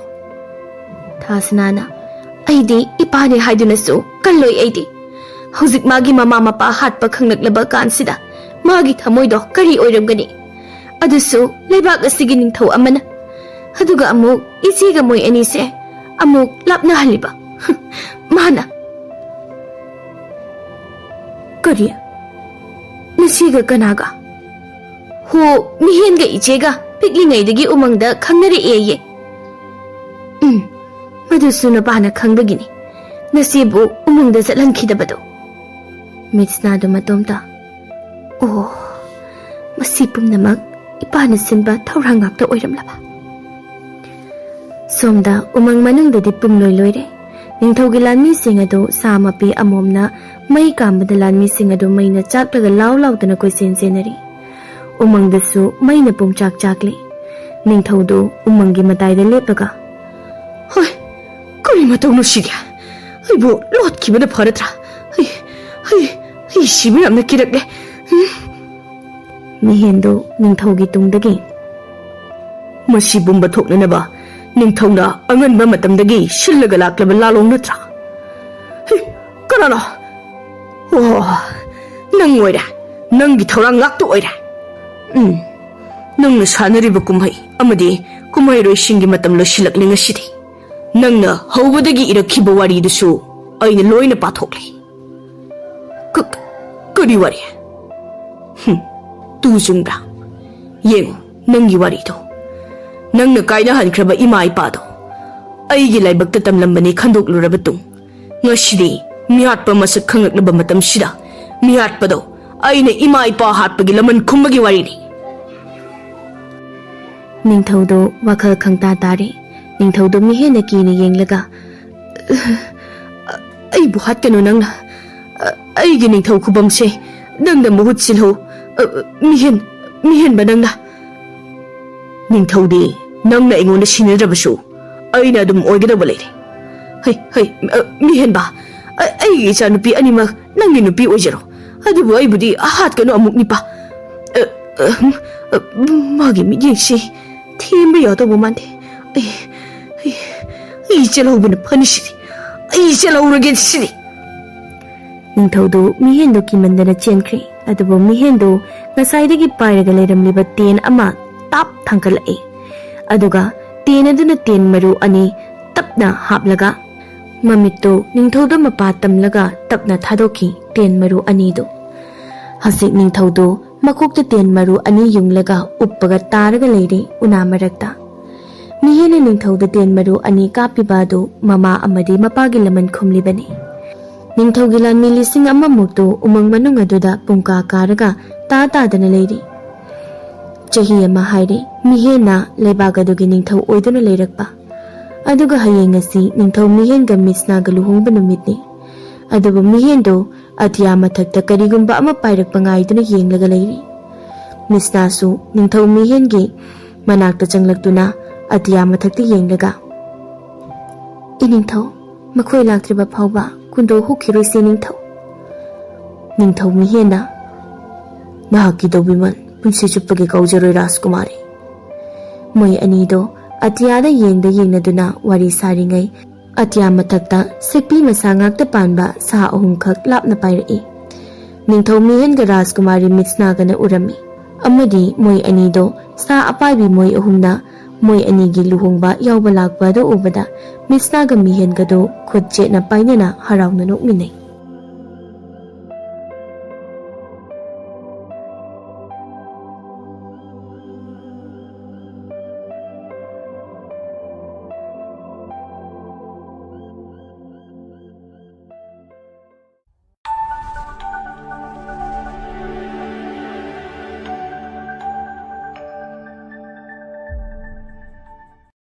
Thasnana. Aidi ipani haidunasu kalloi aidi. Hojik magi mama mapa hatpa khangnaklaba kansida magi thamoido kari oiramgani. Adusu leibak asigi ningthau amana. Aduga amuk isiga moi anise amuk lapna haliba. Mana. Kari. Nasiga kanaga. Ho mihenga ichega piklingaidagi umangda khangnari eye. Madusu na bana khangbagini. Nasibu umangda zatlankhidabado. Mitsna do matomta. Oh. Masipum namak ipana sinba thaurangakta oiramlaba. Somda umang manungda dipum loiloire. Ningthaugi lanmi singado samapi amomna mai kambada lanmi singado maina chaklaga law-lawdana koi sensenari. Umangdasu maina pumchak chakli. Ningthaudo umangi mataida lepaga. Hoy, kari matawno sigya. Aibo lotkibana pharatra. Ai sibiramna kirakle. Mihendo ningthaugi tungdagi. Masi bumba thoknanaba ningthauna anganba matamdagi shillaga laklaba lalong natra. Kanana? Oh, nang oira. Nangi thaurang ngaktu oira. Nangna sanariba kumhai amadi kumhai roishingi matam losilakle ngasidi. Nangna hawbadagi irakhiba waridusu aina loina pathokle. Kari wari? Tuzungbra. Yengu nangi warido. Nangna kaina hankraba ima ipado. Aigi laibakta tamlambani khandokluraba tung. Ngashidi mihatpa masak khangaklaba matam shida. Mihatpado aina ima ipa hatpagi laman khumbagi warini. Ningthaudo wakhal khangta tare. Ningthaudo mihena kina yenglaga. Ai buhat kano nangna. Aigi ningthau khubamse nangna mahut silho. 미헨바 낭나 닝터우디 낭나 잉원의 신을 잡으쇼 아이나 좀 오이게다 벌레리 헤이 미헨바 아이 자 누피 아니마 낭니 누피 오지로 아두부 아이부디 아핫가노 아묵니빠 마기 미행시 팀을 여다보만데 이제 라우브는 파니시리 이제 라우르겐시리 ꯅꯤꯡꯊꯧꯗꯨ ꯃꯤꯍꯦꯟꯗꯨ ꯀꯤꯃꯟꯗꯅ ꯆꯦꯟꯈ꯭ꯔꯦ ꯑꯗꯨꯕꯨ ꯃꯤꯍꯦꯟꯗꯨ ꯉꯁꯥꯏꯗꯒꯤ ꯄꯥꯏꯔꯒ ꯂꯩꯔꯝꯂꯤꯕ ten ꯑꯃ ꯇꯥꯞ ꯊꯥꯡꯒꯠꯂꯛꯏ ꯑꯗꯨꯒ ten ꯑꯗꯨꯅ ten ꯃꯔꯨ ꯑꯅꯤ ꯇꯞꯅ ꯍꯥꯞꯂꯒ ꯃꯃꯤꯠꯇꯨ ꯅꯤꯡꯊꯧꯗ ꯃꯄꯥ ꯇꯝꯂꯒ ꯇꯞꯅ ꯊꯥꯗꯣꯛꯈꯤ ꯇꯦꯟ ꯃꯔꯨ ꯑꯅꯤꯗꯨ ꯍꯧꯖꯤꯛ ꯅꯤꯡꯊꯧꯗꯨ ꯃꯀꯣꯛꯇ ꯇꯦꯟ ꯃꯔꯨ ꯑꯅꯤ ꯌꯨꯡꯂꯒ ꯎꯞꯄꯒ ꯇꯥꯔꯒ ꯂꯩꯔꯤ ꯎꯅꯥ ꯃꯔꯛꯇ ꯃꯤꯍꯦꯟꯅ ꯅꯤꯡꯊꯧꯗ ꯇꯦꯟ ꯃꯔꯨ ꯑꯅꯤ ꯀꯥꯞꯄꯤꯕ ꯑꯗꯨ ꯃꯃꯥ ꯑꯃꯗꯤ ꯃꯄꯥꯒꯤ ꯂꯃꯟ ꯈꯨꯝꯂꯤꯕꯅꯤ ꯅꯤꯡꯊꯧꯒꯤ ꯂꯥꯟꯃꯤ 100,000ꯃꯨꯛꯇꯨ ꯎꯃꯪ ꯃꯅꯨꯡ ꯑꯗꯨꯗ ꯄꯨꯡꯀꯥ ꯀꯥꯔꯒ ꯇꯥꯗꯅ ꯂꯩꯔꯤ ꯆꯍꯤ ꯑꯃ ꯍꯥꯏꯔꯦ ꯃꯤꯍꯦꯟꯅ ꯂꯩꯕꯥꯛ ꯑꯗꯨꯒꯤ ꯅꯤꯡꯊꯧ ꯑꯣꯏꯗꯨꯅ ꯂꯩꯔꯛꯄ ꯑꯗꯨꯒ ꯍꯌꯦꯡ ꯉꯁꯤ ꯅꯤꯡꯊꯧ ꯃꯤꯍꯦꯟꯒ ꯃꯤꯁꯅꯥꯒ ꯂꯨꯍꯣꯡꯕ ꯅꯨꯃꯤꯠꯅꯤ ꯑꯗꯨꯕꯨ ꯃꯤꯍꯦꯟꯗꯨ ꯑꯇꯤꯌꯥ ꯃꯊꯛꯇ ꯀꯔꯤꯒꯨꯝꯕ ꯑꯃ ꯄꯥꯏꯔꯛꯄ ꯉꯥꯏꯗꯨꯅ ꯌꯦꯡꯂꯒ ꯂꯩꯔꯤ ꯃꯤꯁꯅꯥꯁꯨ ꯅꯤꯡꯊꯧ ꯃꯤꯍꯦꯟꯒꯤ ꯃꯅꯥꯛꯇ ꯆꯪꯂꯛꯇꯨꯅ ꯑꯇꯤꯌꯥ ꯃꯊꯛꯇ ꯌꯦꯡꯂꯒ ꯏꯅꯤꯡꯊꯧ ꯃꯈꯣꯏ ꯂꯥꯛꯇ꯭ꯔꯤꯕ ꯐꯥꯎꯕ ꯀꯨꯟꯗꯣ ꯍꯨꯛꯈꯤꯔꯣꯏꯁꯤ ꯅꯤꯡꯊꯧ ꯃꯤꯍꯦꯟꯅ ꯅꯍꯥꯛꯀꯤ ꯇꯧꯕꯤꯃꯜ ꯄꯨꯟꯁꯤ ꯆꯨꯞꯄꯒꯤ ꯀꯧꯖꯔꯣꯏ ꯔꯥꯖꯀꯨꯃꯥꯔꯤ ꯃꯣꯏ ꯑꯅꯤꯗꯣ ꯑꯇꯤꯌꯥꯗ ꯌꯦꯡꯗꯨꯅ ꯋꯥꯔꯤ ꯁꯥꯔꯤꯉꯩ ꯑꯇꯤꯌꯥ ꯃꯊꯛꯇ ꯁꯦꯛꯄꯤ ꯃꯁꯥ ꯉꯥꯛꯇ ꯄꯥꯟꯕ ꯁꯥ 3ꯈꯛ ꯂꯥꯞꯅ ꯄꯥꯏꯔꯛꯏ ꯅꯤꯡꯊꯧ ꯃꯤꯍꯦꯟꯒ ꯔꯥꯖꯀꯨꯃꯥꯔꯤ ꯃꯤꯠꯁꯅꯥꯒꯅ ꯎꯔꯝꯃꯤ ꯑꯃꯗꯤ ꯃꯣꯏ ꯑꯅꯤꯗꯣ ꯁꯥ ꯑꯄꯥꯏꯕꯤ ꯃꯣꯏ ꯑꯍꯨꯝꯅ ꯃꯣꯏ ꯑꯅꯤꯒꯤ ꯂꯨꯍꯣꯡꯕ ꯌꯥꯎꯕ ꯂꯥꯛꯄ ꯑꯗꯨ ꯎꯕꯗ ꯃꯤꯠꯁꯅꯥꯒ ꯃꯤꯍꯦꯟꯒꯗꯣ ꯈꯨꯠ ꯆꯦꯠꯅ ꯄꯥꯏꯅꯅ ꯍꯔꯥꯎꯅ ꯅꯣꯛꯃꯤꯟꯅꯩ